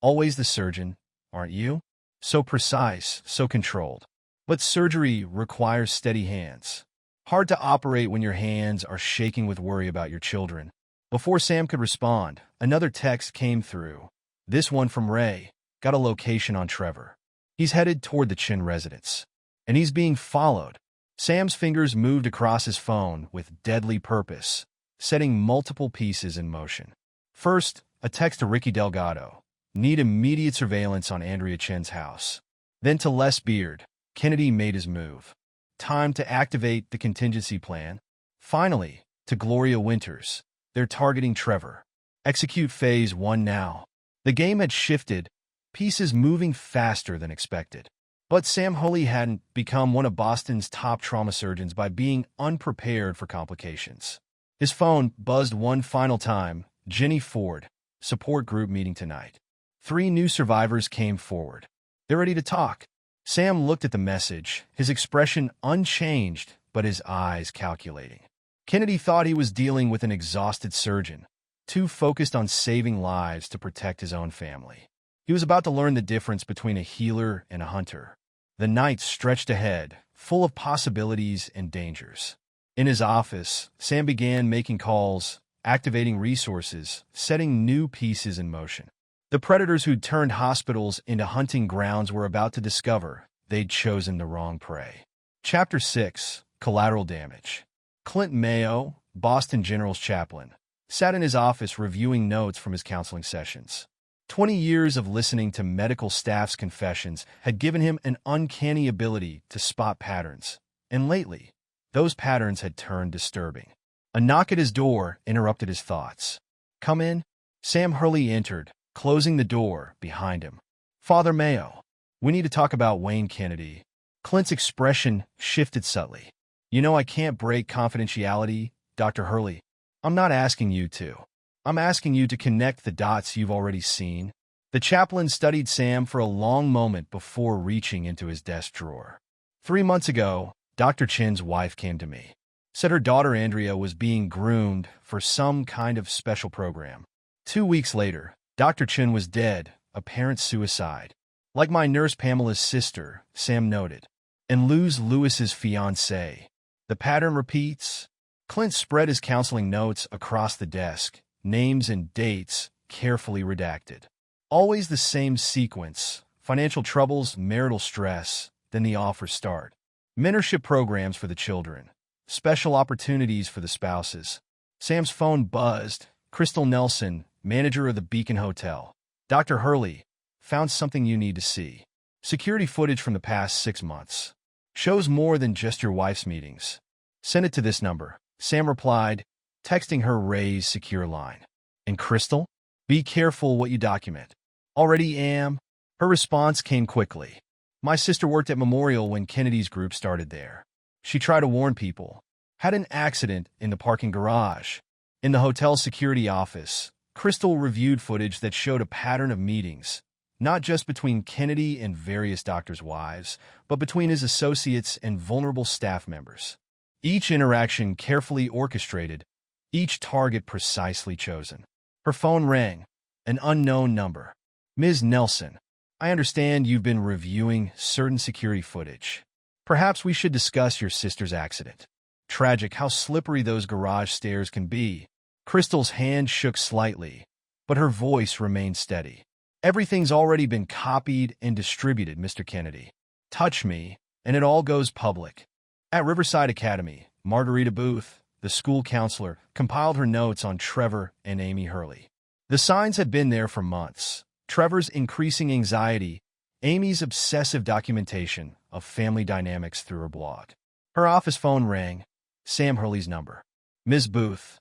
Always the surgeon, aren't you? So precise, so controlled. But surgery requires steady hands. Hard to operate when your hands are shaking with worry about your children. Before Sam could respond, another text came through. This one from Ray. Got a location on Trevor. He's headed toward the Chin residence. And he's being followed. Sam's fingers moved across his phone with deadly purpose, setting multiple pieces in motion. First, a text to Ricky Delgado. Need immediate surveillance on Andrea Chin's house. Then to Les Beard. Kennedy made his move. Time to activate the contingency plan. Finally, to Gloria Winters. They're targeting Trevor. Execute Phase 1 now. The game had shifted, pieces moving faster than expected. But Sam Hurley hadn't become one of Boston's top trauma surgeons by being unprepared for complications. His phone buzzed one final time. Jenny Ford, support group meeting tonight. 3 new survivors came forward. They're ready to talk. Sam looked at the message, his expression unchanged, but his eyes calculating. Kennedy thought he was dealing with an exhausted surgeon, too focused on saving lives to protect his own family. He was about to learn the difference between a healer and a hunter. The night stretched ahead, full of possibilities and dangers. In his office, Sam began making calls, activating resources, setting new pieces in motion. The predators who'd turned hospitals into hunting grounds were about to discover they'd chosen the wrong prey. Chapter 6: Collateral Damage. Clint Mayo, Boston General's chaplain, sat in his office reviewing notes from his counseling sessions. 20 years of listening to medical staff's confessions had given him an uncanny ability to spot patterns, and lately, those patterns had turned disturbing. A knock at his door interrupted his thoughts. "Come in." Sam Hurley entered, closing the door behind him. "Father Mayo, we need to talk about Wayne Kennedy." Clint's expression shifted subtly. "You know I can't break confidentiality, Dr. Hurley. I'm not asking you to. I'm asking you to connect the dots you've already seen." The chaplain studied Sam for a long moment before reaching into his desk drawer. 3 months ago, Dr. Chin's wife came to me. Said her daughter Andrea was being groomed for some kind of special program. 2 weeks later, Dr. Chin was dead, apparent suicide. Like my nurse Pamela's sister, Sam noted, and lose Lewis's fiancée. The pattern repeats. Clint spread his counseling notes across the desk, names and dates carefully redacted. Always the same sequence: financial troubles, marital stress, then the offers start. Mentorship programs for the children, special opportunities for the spouses. Sam's phone buzzed. Crystal Nelson, manager of the Beacon Hotel. "Dr. Hurley, found something you need to see. Security footage from the past 6 months. Shows more than just your wife's meetings. Send it to this number." Sam replied, texting her Ray's secure line. "And Crystal? Be careful what you document." "Already am." Her response came quickly. "My sister worked at Memorial when Kennedy's group started there. She tried to warn people. Had an accident in the parking garage." In the hotel's security office, Crystal reviewed footage that showed a pattern of meetings, not just between Kennedy and various doctors' wives, but between his associates and vulnerable staff members. Each interaction carefully orchestrated, each target precisely chosen. Her phone rang. An unknown number. "Ms. Nelson, I understand you've been reviewing certain security footage. Perhaps we should discuss your sister's accident. Tragic how slippery those garage stairs can be." Crystal's hand shook slightly, but her voice remained steady. "Everything's already been copied and distributed, Mr. Kennedy. Touch me, and it all goes public." At Riverside Academy, Margarita Booth, the school counselor, compiled her notes on Trevor and Amy Hurley. The signs had been there for months. Trevor's increasing anxiety, Amy's obsessive documentation of family dynamics through her blog. Her office phone rang. Sam Hurley's number. "Ms. Booth,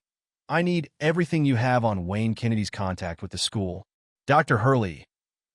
I need everything you have on Wayne Kennedy's contact with the school." "Dr. Hurley,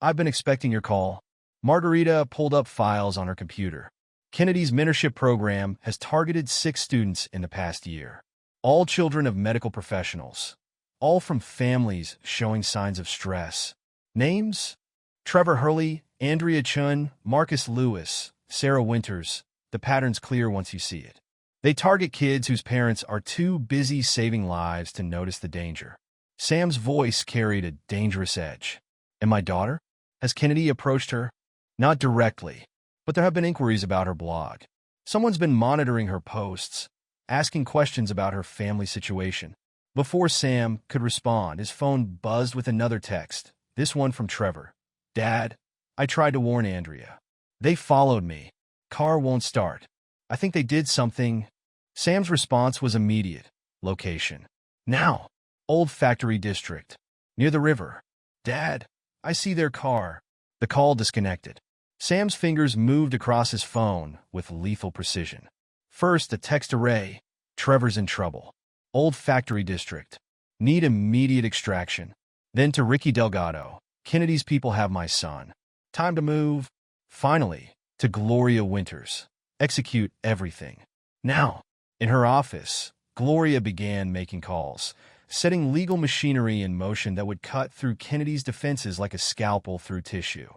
I've been expecting your call." Margarita pulled up files on her computer. Kennedy's mentorship program has targeted 6 students in the past year. All children of medical professionals. All from families showing signs of stress. Names? Trevor Hurley, Andrea Chun, Marcus Lewis, Sarah Winters. The pattern's clear once you see it. They target kids whose parents are too busy saving lives to notice the danger. Sam's voice carried a dangerous edge. "And my daughter? Has Kennedy approached her?" "Not directly, but there have been inquiries about her blog. Someone's been monitoring her posts, asking questions about her family situation." Before Sam could respond, his phone buzzed with another text, this one from Trevor. "Dad, I tried to warn Andrea. They followed me. Car won't start. I think they did something." Sam's response was immediate. Location. "Now. Old Factory District. Near the river." "Dad, I see their car." The call disconnected. Sam's fingers moved across his phone with lethal precision. First, a text to Ray. Trevor's in trouble. Old Factory District. Need immediate extraction. Then to Ricky Delgado. Kennedy's people have my son. Time to move. Finally, to Gloria Winters. Execute everything. Now, in her office, Gloria began making calls, setting legal machinery in motion that would cut through Kennedy's defenses like a scalpel through tissue.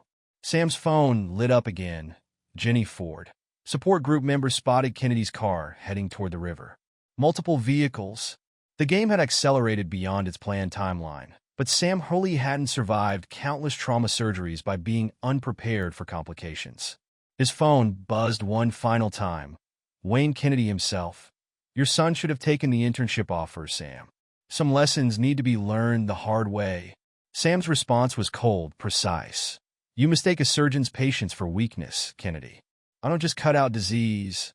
Sam's phone lit up again. Jenny Ford. Support group members spotted Kennedy's car heading toward the river. Multiple vehicles. The game had accelerated beyond its planned timeline, but Sam Hurley hadn't survived countless trauma surgeries by being unprepared for complications. His phone buzzed one final time. Wayne Kennedy himself. Your son should have taken the internship offer, Sam. Some lessons need to be learned the hard way. Sam's response was cold, precise. You mistake a surgeon's patience for weakness, Kennedy. I don't just cut out disease.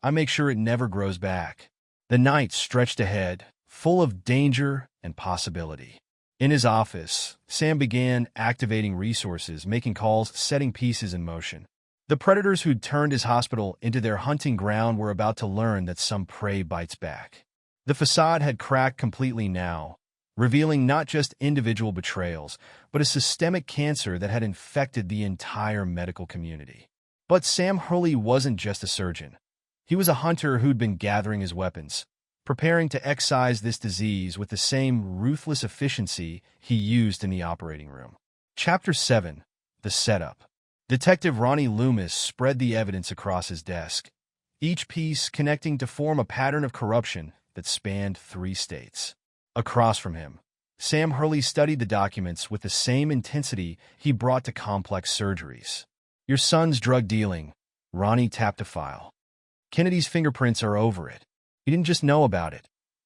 I make sure it never grows back. The night stretched ahead, full of danger and possibility. In his office, Sam began activating resources, making calls, setting pieces in motion. The predators who'd turned his hospital into their hunting ground were about to learn that some prey bites back. The facade had cracked completely now, revealing not just individual betrayals, but a systemic cancer that had infected the entire medical community. But Sam Hurley wasn't just a surgeon. He was a hunter who'd been gathering his weapons, preparing to excise this disease with the same ruthless efficiency he used in the operating room. Chapter 7. The Setup. Detective Ronnie Loomis spread the evidence across his desk, each piece connecting to form a pattern of corruption that spanned 3 states. Across from him, Sam Hurley studied the documents with the same intensity he brought to complex surgeries. Your son's drug dealing. Ronnie tapped a file. Kennedy's fingerprints are over it. He didn't just know about it.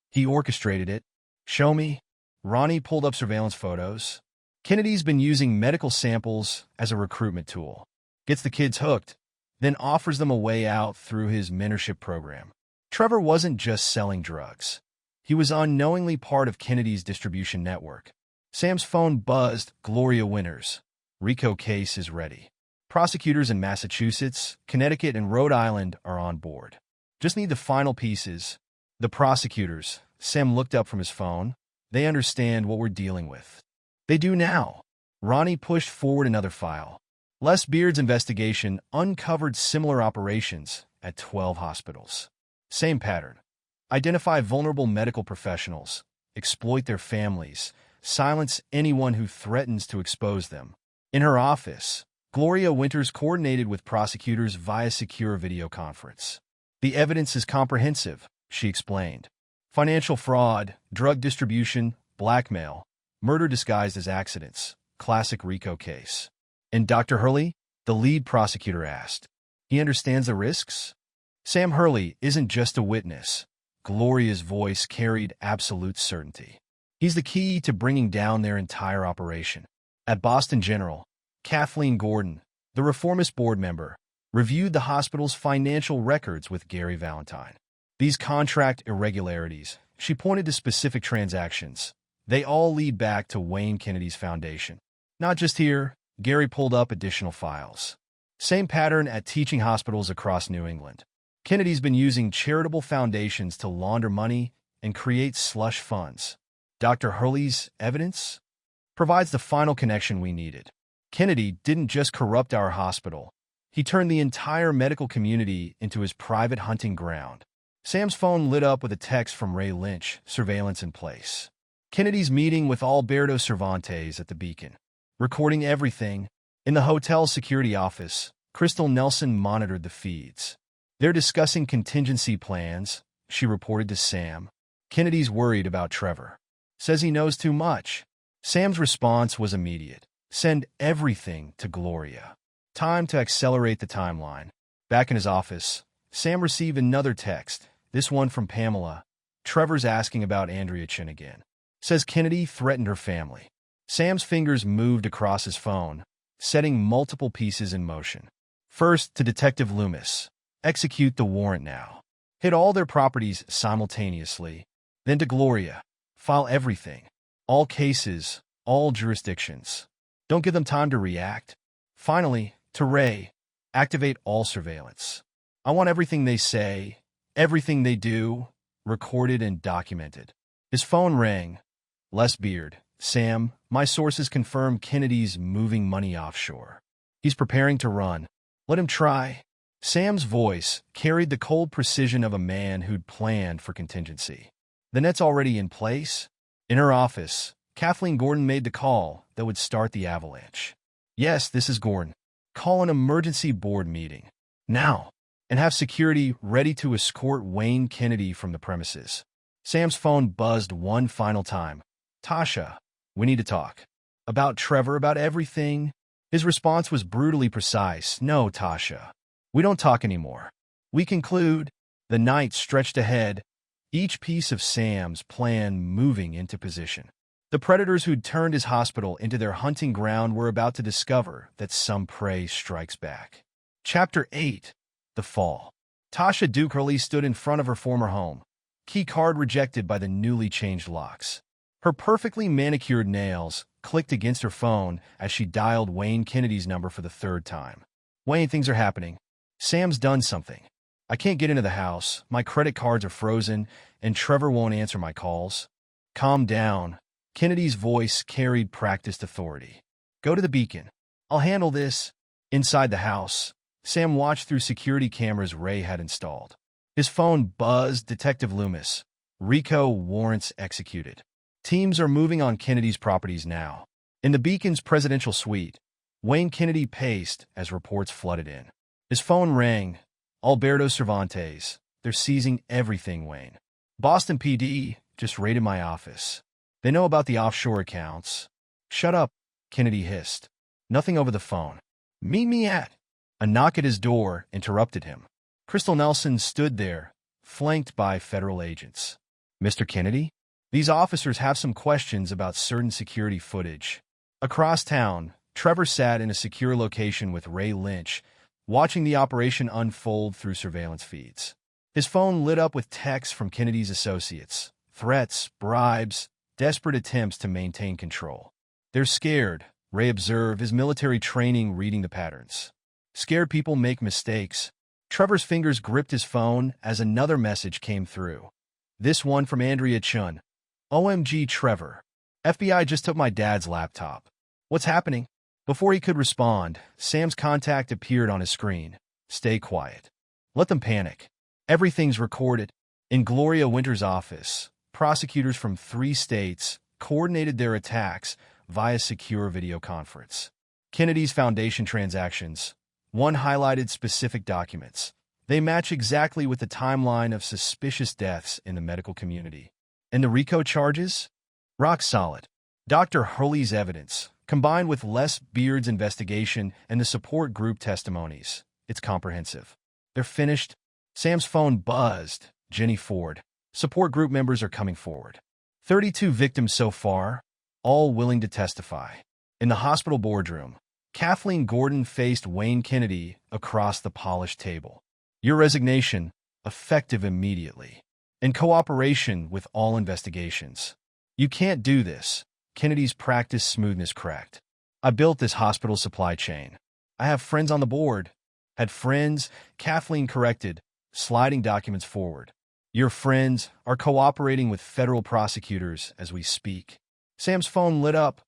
He orchestrated it. Show me. Ronnie pulled up surveillance photos. Kennedy's been using medical samples as a recruitment tool. Gets the kids hooked, then offers them a way out through his mentorship program. Trevor wasn't just selling drugs. He was unknowingly part of Kennedy's distribution network. Sam's phone buzzed. Gloria Winters. RICO case is ready. Prosecutors in Massachusetts, Connecticut, and Rhode Island are on board. Just need the final pieces. The prosecutors. Sam looked up from his phone. They understand what we're dealing with. They do now. Ronnie pushed forward another file. Les Beard's investigation uncovered similar operations at 12 hospitals. Same pattern. Identify vulnerable medical professionals, exploit their families, silence anyone who threatens to expose them. In her office, Gloria Winters coordinated with prosecutors via secure video conference. The evidence is comprehensive, she explained. Financial fraud, drug distribution, blackmail, murder disguised as accidents. Classic RICO case. And Dr. Hurley? The lead prosecutor asked. He understands the risks? Sam Hurley isn't just a witness. Gloria's voice carried absolute certainty. He's the key to bringing down their entire operation. At Boston General, Kathleen Gordon, the reformist board member, reviewed the hospital's financial records with Gary Valentine. These contract irregularities, she pointed to specific transactions. They all lead back to Wayne Kennedy's foundation. Not just here, Gary pulled up additional files. Same pattern at teaching hospitals across New England. Kennedy's been using charitable foundations to launder money and create slush funds. Dr. Hurley's evidence provides the final connection we needed. Kennedy didn't just corrupt our hospital. He turned the entire medical community into his private hunting ground. Sam's phone lit up with a text from Ray Lynch, surveillance in place. Kennedy's meeting with Alberto Cervantes at the Beacon. Recording everything. In the hotel's security office, Crystal Nelson monitored the feeds. They're discussing contingency plans, she reported to Sam. Kennedy's worried about Trevor. Says he knows too much. Sam's response was immediate. Send everything to Gloria. Time to accelerate the timeline. Back in his office, Sam received another text, this one from Pamela. Trevor's asking about Andrea Chin again. Says Kennedy threatened her family. Sam's fingers moved across his phone, setting multiple pieces in motion. First, to Detective Loomis. Execute the warrant now. Hit all their properties simultaneously. Then to Gloria. File everything. All cases, all jurisdictions. Don't give them time to react. Finally, to Ray. Activate all surveillance. I want everything they say, Everything they do, recorded and documented. His phone rang. Les Beard. Sam, my sources confirm Kennedy's moving money offshore. He's preparing to run. Let him try. Sam's voice carried the cold precision of a man who'd planned for contingency. The net's already in place. In her office, Kathleen Gordon made the call that would start the avalanche. Yes, this is Gordon. Call an emergency board meeting. Now. And have security ready to escort Wayne Kennedy from the premises. Sam's phone buzzed one final time. Tasha, we need to talk. About Trevor, about everything. His response was brutally precise. No, Tasha. We don't talk anymore. We conclude. The night stretched ahead, each piece of Sam's plan moving into position. The predators who'd turned his hospital into their hunting ground were about to discover that some prey strikes back. Chapter 8. The Fall. Tasha Duke Hurley stood in front of her former home, key card rejected by the newly changed locks. Her perfectly manicured nails clicked against her phone as she dialed Wayne Kennedy's number for the third time. Wayne, things are happening. Sam's done something. I can't get into the house, my credit cards are frozen, and Trevor won't answer my calls. Calm down. Kennedy's voice carried practiced authority. Go to the beacon. I'll handle this. Inside the house, Sam watched through security cameras Ray had installed. His phone buzzed. Detective Loomis. RICO warrants executed. Teams are moving on Kennedy's properties now. In the Beacon's presidential suite, Wayne Kennedy paced as reports flooded in. His phone rang. Alberto Cervantes. They're seizing everything, Wayne. Boston PD just raided my office. They know about the offshore accounts. Shut up, Kennedy hissed. Nothing over the phone. Meet me at... A knock at his door interrupted him. Crystal Nelson stood there, flanked by federal agents. Mr. Kennedy? These officers have some questions about certain security footage. Across town, Trevor sat in a secure location with Ray Lynch, watching the operation unfold through surveillance feeds. His phone lit up with texts from Kennedy's associates. Threats, bribes, desperate attempts to maintain control. They're scared, Ray observed, his military training reading the patterns. Scared people make mistakes. Trevor's fingers gripped his phone as another message came through. This one from Andrea Chun. OMG Trevor. FBI just took my dad's laptop. What's happening? Before he could respond, Sam's contact appeared on his screen. Stay quiet. Let them panic. Everything's recorded. In Gloria Winter's office, prosecutors from 3 states coordinated their attacks via secure video conference. Kennedy's Foundation transactions. One highlighted specific documents. They match exactly with the timeline of suspicious deaths in the medical community. And the RICO charges? Rock solid. Dr. Hurley's evidence, combined with Les Beard's investigation and the support group testimonies. It's comprehensive. They're finished. Sam's phone buzzed. Jenny Ford. Support group members are coming forward. 32 victims so far, all willing to testify. In the hospital boardroom, Kathleen Gordon faced Wayne Kennedy across the polished table. Your resignation, effective immediately. In cooperation with all investigations. You can't do this. Kennedy's practiced smoothness cracked. I built this hospital supply chain. I have friends on the board. Had friends, Kathleen corrected, sliding documents forward. Your friends are cooperating with federal prosecutors as we speak. Sam's phone lit up.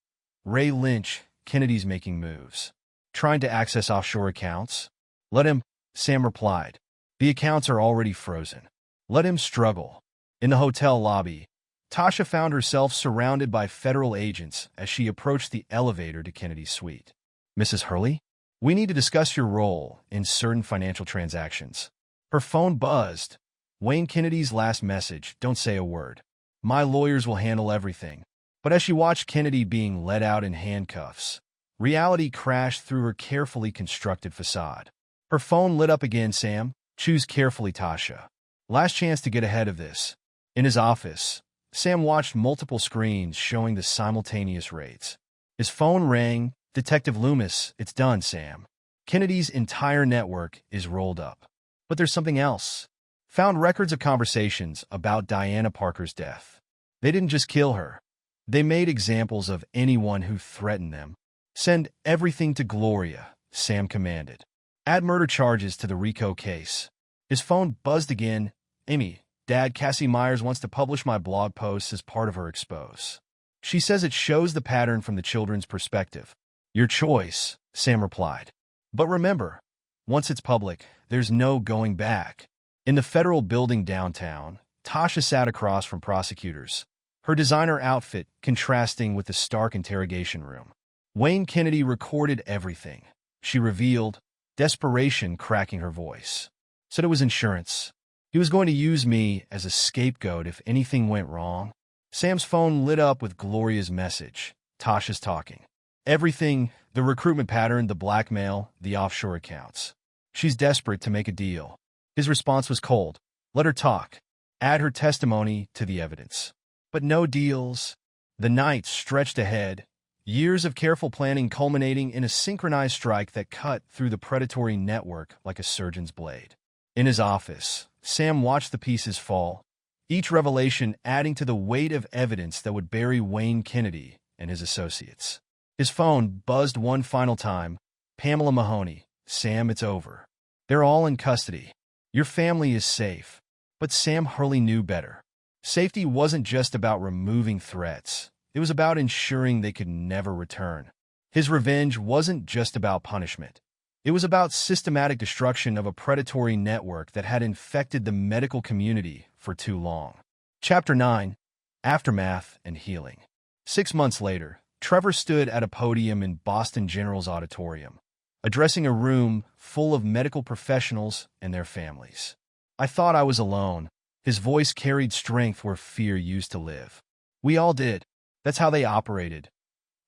Ray Lynch. Kennedy's making moves. Trying to access offshore accounts? Let him, Sam replied. The accounts are already frozen. Let him struggle. In the hotel lobby, Tasha found herself surrounded by federal agents as she approached the elevator to Kennedy's suite. Mrs. Hurley, we need to discuss your role in certain financial transactions. Her phone buzzed. Wayne Kennedy's last message, don't say a word. My lawyers will handle everything. But as she watched Kennedy being led out in handcuffs, reality crashed through her carefully constructed facade. Her phone lit up again. Sam, choose carefully, Tasha. Last chance to get ahead of this. In his office, Sam watched multiple screens showing the simultaneous raids. His phone rang. Detective Loomis, it's done, Sam. Kennedy's entire network is rolled up. But there's something else. Found records of conversations about Diana Parker's death. They didn't just kill her. They made examples of anyone who threatened them. Send everything to Gloria, Sam commanded. Add murder charges to the RICO case. His phone buzzed again. Amy, Dad, Cassie Myers wants to publish my blog posts as part of her expose. She says it shows the pattern from the children's perspective. Your choice, Sam replied. But remember, once it's public, there's no going back. In the federal building downtown, Tasha sat across from prosecutors, her designer outfit contrasting with the stark interrogation room. Wayne Kennedy recorded everything. She revealed, desperation cracking her voice. Said it was insurance. He was going to use me as a scapegoat if anything went wrong. Sam's phone lit up with Gloria's message. Tasha's talking. Everything, the recruitment pattern, the blackmail, the offshore accounts. She's desperate to make a deal. His response was cold. Let her talk. Add her testimony to the evidence. But no deals. The night stretched ahead, years of careful planning culminating in a synchronized strike that cut through the predatory network like a surgeon's blade. In his office, Sam watched the pieces fall, each revelation adding to the weight of evidence that would bury Wayne Kennedy and his associates. His phone buzzed one final time. Pamela Mahoney. Sam, it's over. They're all in custody. Your family is safe. But Sam Hurley knew better. Safety wasn't just about removing threats. It was about ensuring they could never return. His revenge wasn't just about punishment. It was about systematic destruction of a predatory network that had infected the medical community for too long. Chapter 9. Aftermath and Healing. 6 months later, Trevor stood at a podium in Boston General's auditorium, addressing a room full of medical professionals and their families. I thought I was alone. His voice carried strength where fear used to live. We all did. That's how they operated.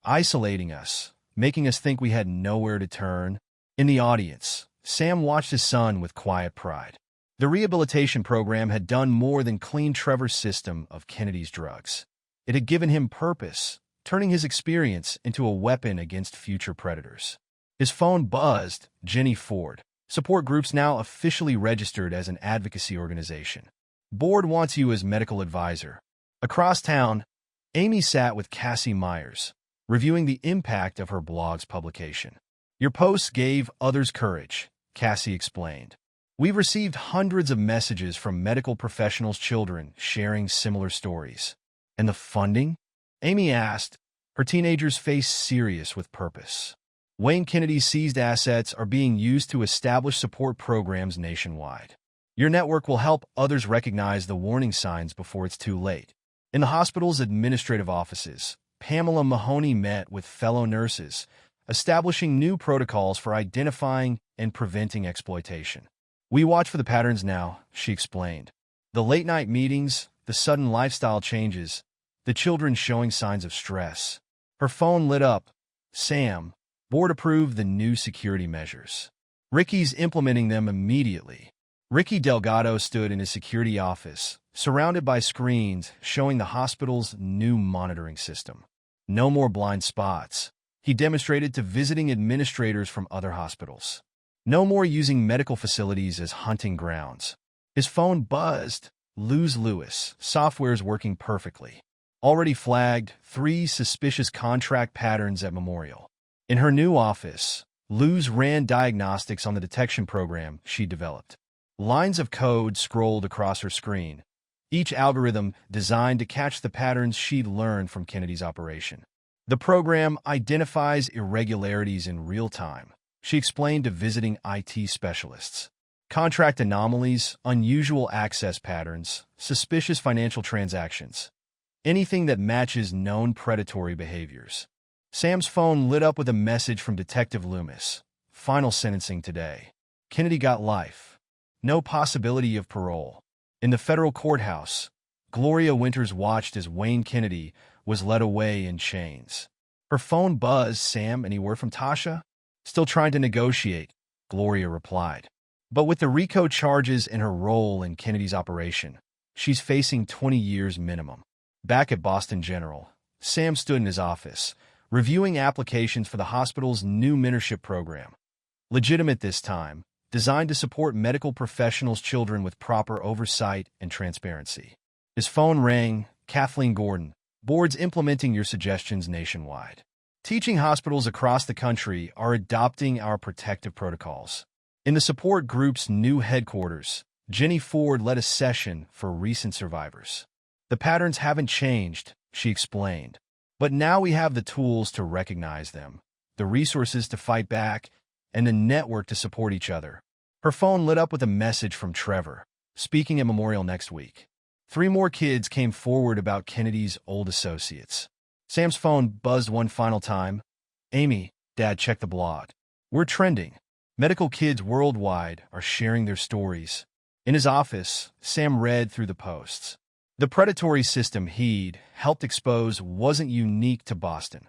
Isolating us, making us think we had nowhere to turn. In the audience, Sam watched his son with quiet pride. The rehabilitation program had done more than clean Trevor's system of Kennedy's drugs. It had given him purpose, turning his experience into a weapon against future predators. His phone buzzed. Jenny Ford. Support groups now officially registered as an advocacy organization. Board wants you as medical advisor. Across town, Amy sat with Cassie Myers, reviewing the impact of her blog's publication. Your posts gave others courage, Cassie explained. We've received hundreds of messages from medical professionals' children sharing similar stories. And the funding? Amy asked, her teenager's face serious with purpose. Wayne Kennedy's seized assets are being used to establish support programs nationwide. Your network will help others recognize the warning signs before it's too late. In the hospital's administrative offices, Pamela Mahoney met with fellow nurses, establishing new protocols for identifying and preventing exploitation. We watch for the patterns now, she explained. The late-night meetings, the sudden lifestyle changes, the children showing signs of stress. Her phone lit up. Sam, board approved the new security measures. Ricky's implementing them immediately. Ricky Delgado stood in his security office, surrounded by screens showing the hospital's new monitoring system. No more blind spots, he demonstrated to visiting administrators from other hospitals. No more using medical facilities as hunting grounds. His phone buzzed. Luz Lewis, software's working perfectly. Already flagged 3 suspicious contract patterns at Memorial. In her new office, Luz ran diagnostics on the detection program she developed. Lines of code scrolled across her screen, each algorithm designed to catch the patterns she'd learned from Kennedy's operation. The program identifies irregularities in real time, she explained to visiting IT specialists. Contract anomalies, unusual access patterns, suspicious financial transactions. Anything that matches known predatory behaviors. Sam's phone lit up with a message from Detective Loomis. Final sentencing today. Kennedy got life. No possibility of parole. In the federal courthouse, Gloria Winters watched as Wayne Kennedy was led away in chains. Her phone buzzed. Sam, any word from Tasha? Still trying to negotiate, Gloria replied. But with the RICO charges and her role in Kennedy's operation, she's facing 20 years minimum. Back at Boston General, Sam stood in his office, reviewing applications for the hospital's new mentorship program. Legitimate this time, designed to support medical professionals' children with proper oversight and transparency. His phone rang. Kathleen Gordon, boards implementing your suggestions nationwide. Teaching hospitals across the country are adopting our protective protocols. In the support group's new headquarters, Jenny Ford led a session for recent survivors. The patterns haven't changed, she explained. But now we have the tools to recognize them, the resources to fight back, and the network to support each other. Her phone lit up with a message from Trevor, speaking at Memorial next week. 3 more kids came forward about Kennedy's old associates. Sam's phone buzzed one final time. Amy, Dad, check the blog. We're trending. Medical kids worldwide are sharing their stories. In his office, Sam read through the posts. The predatory system he'd helped expose wasn't unique to Boston.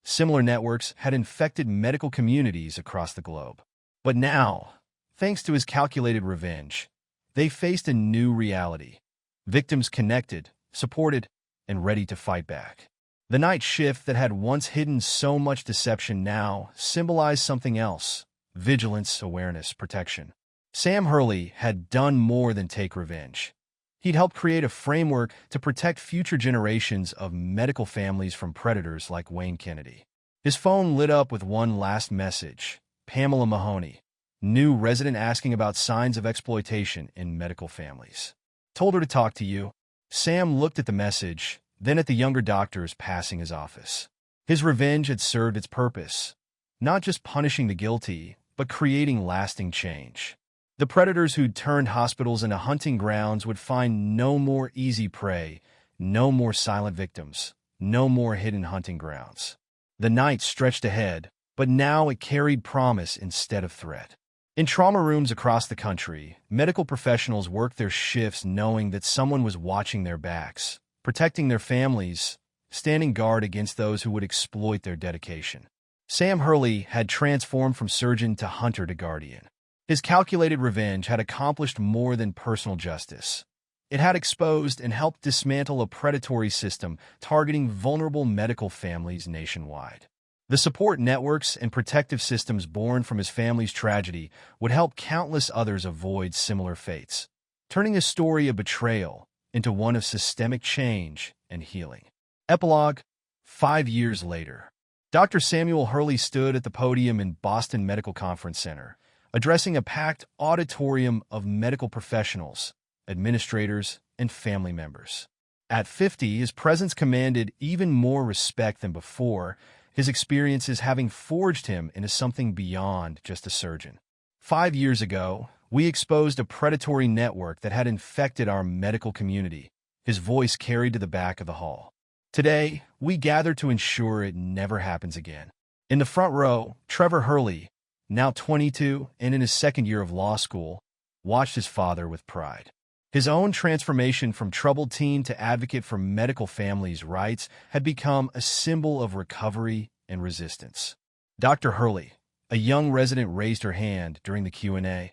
Similar networks had infected medical communities across the globe. But now, thanks to his calculated revenge, they faced a new reality. Victims connected, supported, and ready to fight back. The night shift that had once hidden so much deception now symbolized something else: vigilance, awareness, protection. Sam Hurley had done more than take revenge. He'd helped create a framework to protect future generations of medical families from predators like Wayne Kennedy. His phone lit up with one last message. Pamela Mahoney, new resident asking about signs of exploitation in medical families. Told her to talk to you. Sam looked at the message, then at the younger doctors passing his office. His revenge had served its purpose, not just punishing the guilty, but creating lasting change. The predators who'd turned hospitals into hunting grounds would find no more easy prey, no more silent victims, no more hidden hunting grounds. The night stretched ahead, but now it carried promise instead of threat. In trauma rooms across the country, medical professionals worked their shifts knowing that someone was watching their backs, protecting their families, standing guard against those who would exploit their dedication. Sam Hurley had transformed from surgeon to hunter to guardian. His calculated revenge had accomplished more than personal justice. It had exposed and helped dismantle a predatory system targeting vulnerable medical families nationwide. The support networks and protective systems born from his family's tragedy would help countless others avoid similar fates, turning a story of betrayal into one of systemic change and healing. Epilogue: 5 years later. Dr. Samuel Hurley stood at the podium in Boston Medical Conference Center, addressing a packed auditorium of medical professionals, administrators, and family members. At 50, his presence commanded even more respect than before, his experiences having forged him into something beyond just a surgeon. 5 years ago, we exposed a predatory network that had infected our medical community, his voice carried to the back of the hall. Today, we gather to ensure it never happens again. In the front row, Trevor Hurley, now 22 and in his second year of law school, watched his father with pride. His own transformation from troubled teen to advocate for medical families' rights had become a symbol of recovery and resistance. Dr. Hurley, a young resident, raised her hand during the Q&A.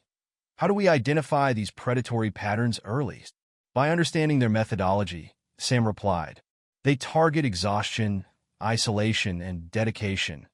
How do we identify these predatory patterns early? By understanding their methodology, Sam replied. They target exhaustion, isolation, and dedication.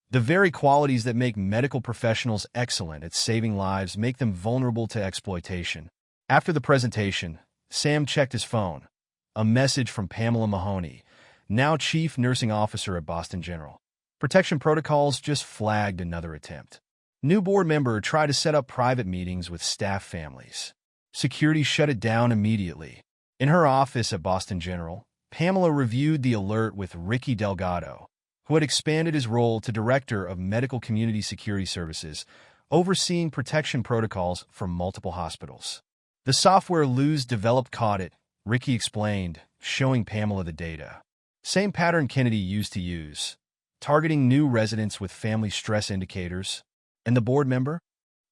The very qualities that make medical professionals excellent at saving lives make them vulnerable to exploitation. After the presentation, Sam checked his phone. A message from Pamela Mahoney, now Chief Nursing Officer at Boston General. Protection protocols just flagged another attempt. New board member tried to set up private meetings with staff families. Security shut it down immediately. In her office at Boston General, Pamela reviewed the alert with Ricky Delgado, who had expanded his role to Director of Medical Community Security Services, overseeing protection protocols for multiple hospitals. The software Luz developed caught it, Ricky explained, showing Pamela the data. Same pattern Kennedy used to use, targeting new residents with family stress indicators. And the board member?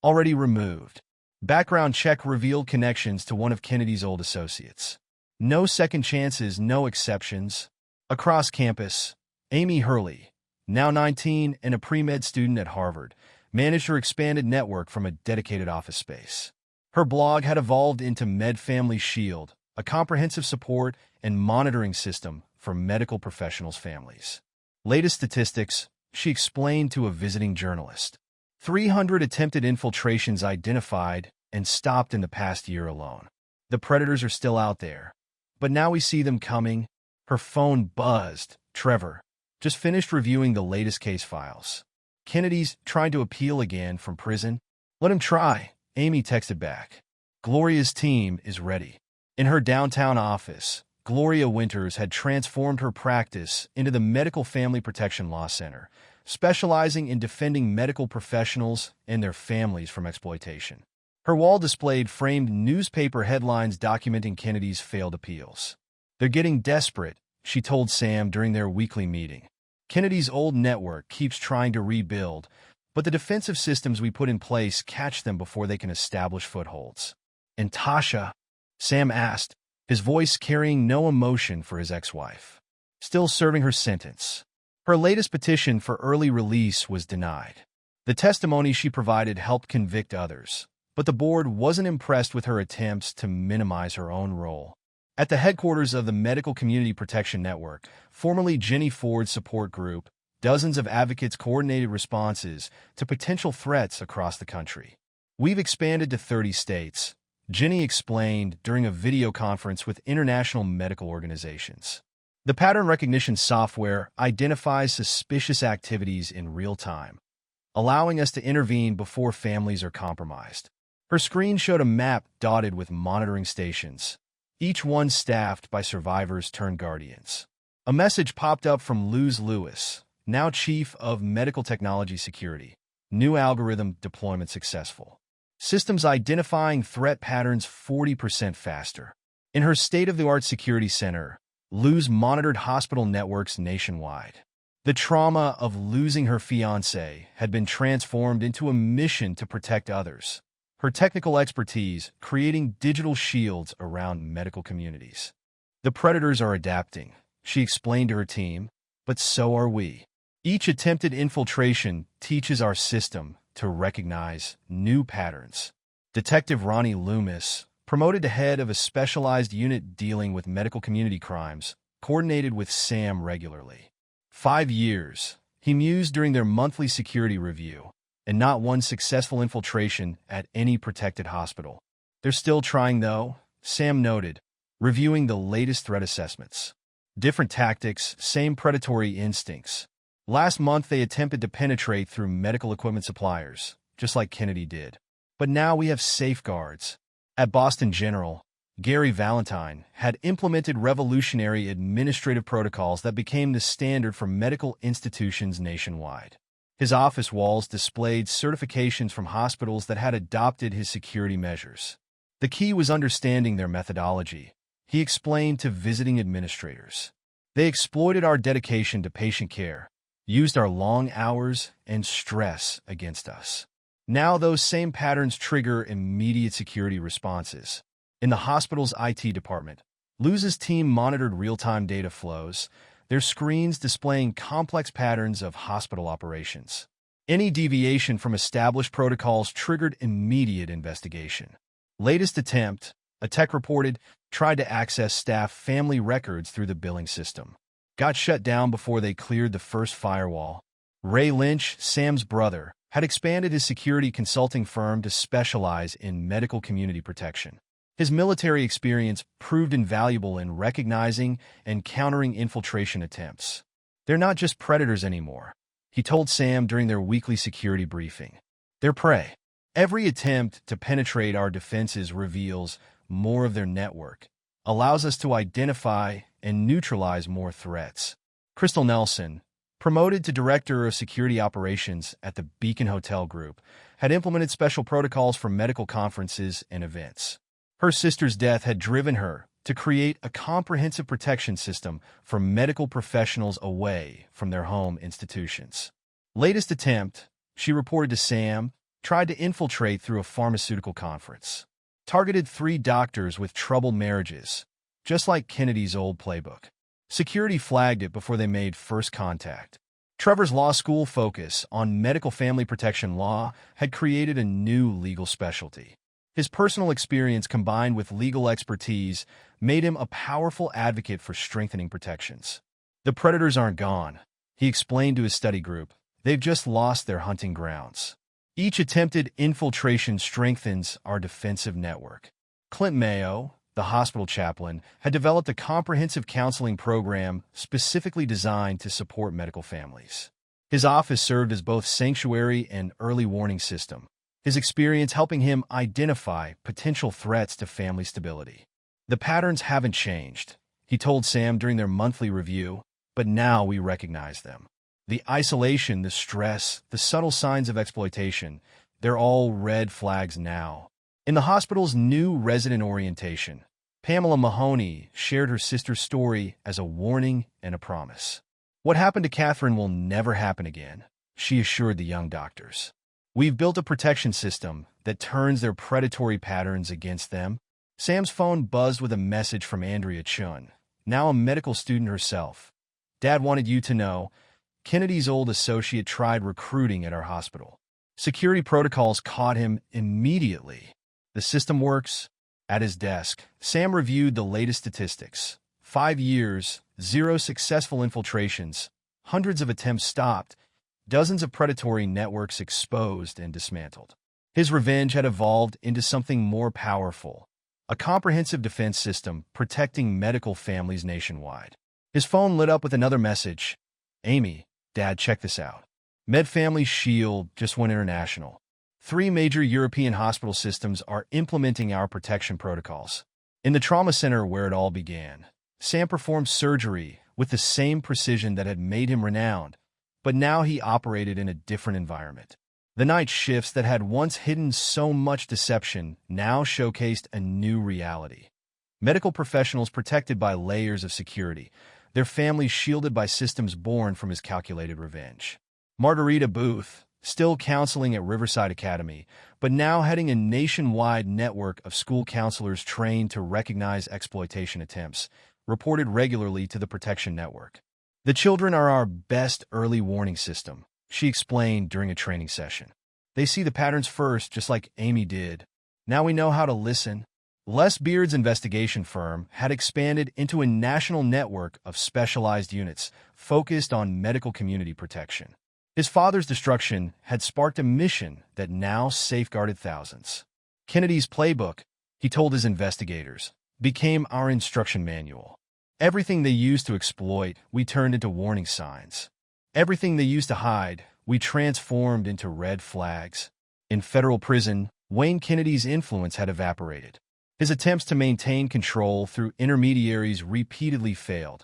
Already removed. Background check revealed connections to one of Kennedy's old associates. No second chances, no exceptions. Across campus, Amy Hurley, now 19 and a pre-med student at Harvard, managed her expanded network from a dedicated office space. Her blog had evolved into Med Family Shield, a comprehensive support and monitoring system for medical professionals' families. Latest statistics, she explained to a visiting journalist. 300 attempted infiltrations identified and stopped in the past year alone. The predators are still out there, but now we see them coming. Her phone buzzed. Trevor just finished reviewing the latest case files. Kennedy's trying to appeal again from prison. Let him try, Amy texted back. Gloria's team is ready. In her downtown office, Gloria Winters had transformed her practice into the Medical Family Protection Law Center, specializing in defending medical professionals and their families from exploitation. Her wall displayed framed newspaper headlines documenting Kennedy's failed appeals. "They're getting desperate," she told Sam during their weekly meeting. "Kennedy's old network keeps trying to rebuild, but the defensive systems we put in place catch them before they can establish footholds." "And Tasha?" Sam asked, his voice carrying no emotion for his ex-wife. "Still serving her sentence. Her latest petition for early release was denied. The testimony she provided helped convict others, but the board wasn't impressed with her attempts to minimize her own role." At the headquarters of the Medical Community Protection Network, formerly Jenny Ford's support group, dozens of advocates coordinated responses to potential threats across the country. "We've expanded to 30 states," Jenny explained during a video conference with international medical organizations. "The pattern recognition software identifies suspicious activities in real time, allowing us to intervene before families are compromised." Her screen showed a map dotted with monitoring stations, each one staffed by survivors turned guardians. A message popped up from Luz Lewis, now Chief of Medical Technology Security. "New algorithm deployment successful. Systems identifying threat patterns 40% faster." In her state-of-the-art security center, Luz monitored hospital networks nationwide. The trauma of losing her fiancé had been transformed into a mission to protect others. Her technical expertise creating digital shields around medical communities. "The predators are adapting," she explained to her team, "but so are we. Each attempted infiltration teaches our system to recognize new patterns." Detective Ronnie Loomis, promoted to head of a specialized unit dealing with medical community crimes, coordinated with Sam regularly. 5 years, he mused during their monthly security review, and not one successful infiltration at any protected hospital. "They're still trying, though," Sam noted, reviewing the latest threat assessments. "Different tactics, same predatory instincts. Last month they attempted to penetrate through medical equipment suppliers, just like Kennedy did. But now we have safeguards." At Boston General, Gary Valentine had implemented revolutionary administrative protocols that became the standard for medical institutions nationwide. His office walls displayed certifications from hospitals that had adopted his security measures. "The key was understanding their methodology," he explained to visiting administrators. "They exploited our dedication to patient care, used our long hours and stress against us. Now those same patterns trigger immediate security responses." In the hospital's IT department, Luz's team monitored real-time data flows, their screens displaying complex patterns of hospital operations. Any deviation from established protocols triggered immediate investigation. Latest attempt, a tech reported, tried to access staff family records through the billing system. Got shut down before they cleared the first firewall. Ray Lynch, Sam's brother, had expanded his security consulting firm to specialize in medical community protection. His military experience proved invaluable in recognizing and countering infiltration attempts. "They're not just predators anymore," he told Sam during their weekly security briefing. "They're prey. Every attempt to penetrate our defenses reveals more of their network, allows us to identify and neutralize more threats." Crystal Nelson, promoted to Director of Security Operations at the Beacon Hotel Group, had implemented special protocols for medical conferences and events. Her sister's death had driven her to create a comprehensive protection system for medical professionals away from their home institutions. Latest attempt, she reported to Sam, tried to infiltrate through a pharmaceutical conference. Targeted 3 doctors with troubled marriages, just like Kennedy's old playbook. Security flagged it before they made first contact. Trevor's law school focus on medical family protection law had created a new legal specialty. His personal experience combined with legal expertise made him a powerful advocate for strengthening protections. "The predators aren't gone," he explained to his study group. "They've just lost their hunting grounds. Each attempted infiltration strengthens our defensive network." Clint Mayo, the hospital chaplain, had developed a comprehensive counseling program specifically designed to support medical families. His office served as both sanctuary and early warning system, his experience helping him identify potential threats to family stability. The patterns haven't changed, he told Sam during their monthly review, but now we recognize them. The isolation, the stress, the subtle signs of exploitation, they're all red flags now. In the hospital's new resident orientation, Pamela Mahoney shared her sister's story as a warning and a promise. What happened to Catherine will never happen again, she assured the young doctors. We've built a protection system that turns their predatory patterns against them. Sam's phone buzzed with a message from Andrea Chun, now a medical student herself. Dad wanted you to know, Kennedy's old associate tried recruiting at our hospital. Security protocols caught him immediately. The system works. At his desk, Sam reviewed the latest statistics. 5 years, 0 successful infiltrations, hundreds of attempts stopped, dozens of predatory networks exposed and dismantled. His revenge had evolved into something more powerful, a comprehensive defense system protecting medical families nationwide. His phone lit up with another message. Amy, Dad, check this out. MedFamily Shield just went international. 3 major European hospital systems are implementing our protection protocols. In the trauma center where it all began, Sam performed surgery with the same precision that had made him renowned, but now he operated in a different environment. The night shifts that had once hidden so much deception now showcased a new reality. Medical professionals protected by layers of security, their families shielded by systems born from his calculated revenge. Margarita Booth, still counseling at Riverside Academy, but now heading a nationwide network of school counselors trained to recognize exploitation attempts, reported regularly to the Protection Network. The children are our best early warning system, she explained during a training session. They see the patterns first, just like Amy did. Now we know how to listen. Les Beard's investigation firm had expanded into a national network of specialized units focused on medical community protection. His father's destruction had sparked a mission that now safeguarded thousands. Kennedy's playbook, he told his investigators, became our instruction manual. Everything they used to exploit, we turned into warning signs. Everything they used to hide, we transformed into red flags. In federal prison, Wayne Kennedy's influence had evaporated. His attempts to maintain control through intermediaries repeatedly failed,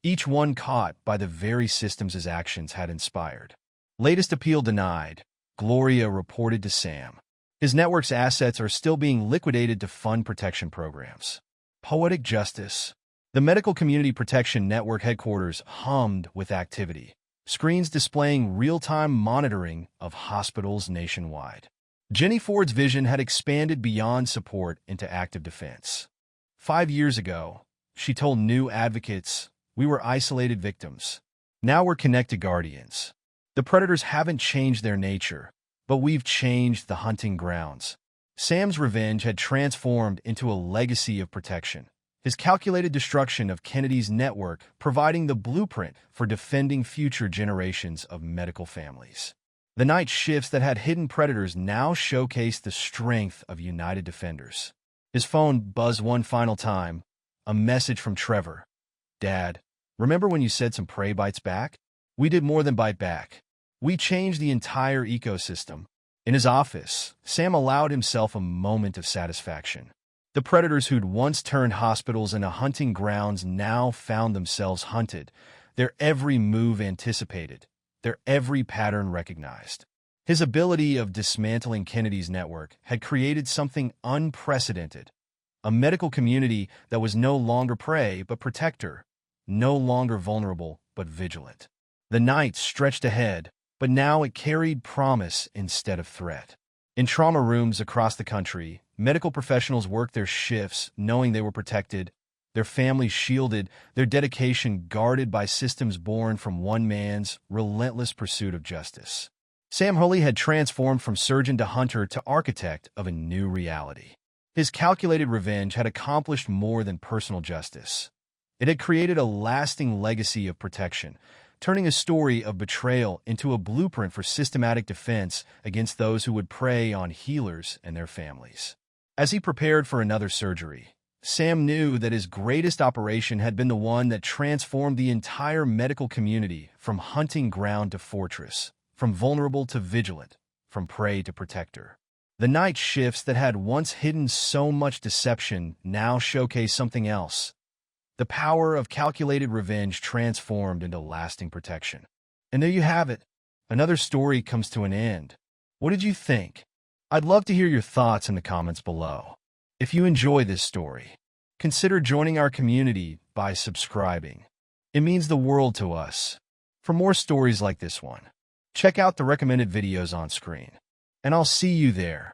each one caught by the very systems his actions had inspired. Latest appeal denied, Gloria reported to Sam. His network's assets are still being liquidated to fund protection programs. Poetic justice. The Medical Community Protection Network headquarters hummed with activity, screens displaying real-time monitoring of hospitals nationwide. Jenny Ford's vision had expanded beyond support into active defense. 5 years ago, she told new advocates, we were isolated victims. Now we're connected guardians. The predators haven't changed their nature, but we've changed the hunting grounds. Sam's revenge had transformed into a legacy of protection, his calculated destruction of Kennedy's network providing the blueprint for defending future generations of medical families. The night shifts that had hidden predators now showcased the strength of united defenders. His phone buzzed one final time, a message from Trevor. Dad, remember when you said some prey bites back? We did more than bite back. We changed the entire ecosystem. In his office, Sam allowed himself a moment of satisfaction. The predators who'd once turned hospitals into hunting grounds now found themselves hunted, their every move anticipated, their every pattern recognized. His ability of dismantling Kennedy's network had created something unprecedented, a medical community that was no longer prey but protector, no longer vulnerable but vigilant. The night stretched ahead, but now it carried promise instead of threat. In trauma rooms across the country, medical professionals worked their shifts knowing they were protected, their families shielded, their dedication guarded by systems born from one man's relentless pursuit of justice. Sam Hurley had transformed from surgeon to hunter to architect of a new reality. His calculated revenge had accomplished more than personal justice. It had created a lasting legacy of protection, turning a story of betrayal into a blueprint for systematic defense against those who would prey on healers and their families. As he prepared for another surgery, Sam knew that his greatest operation had been the one that transformed the entire medical community from hunting ground to fortress, from vulnerable to vigilant, from prey to protector. The night shifts that had once hidden so much deception now showcase something else. The power of calculated revenge transformed into lasting protection. And there you have it. Another story comes to an end. What did you think? I'd love to hear your thoughts in the comments below. If you enjoy this story, consider joining our community by subscribing. It means the world to us. For more stories like this one, check out the recommended videos on screen. And I'll see you there.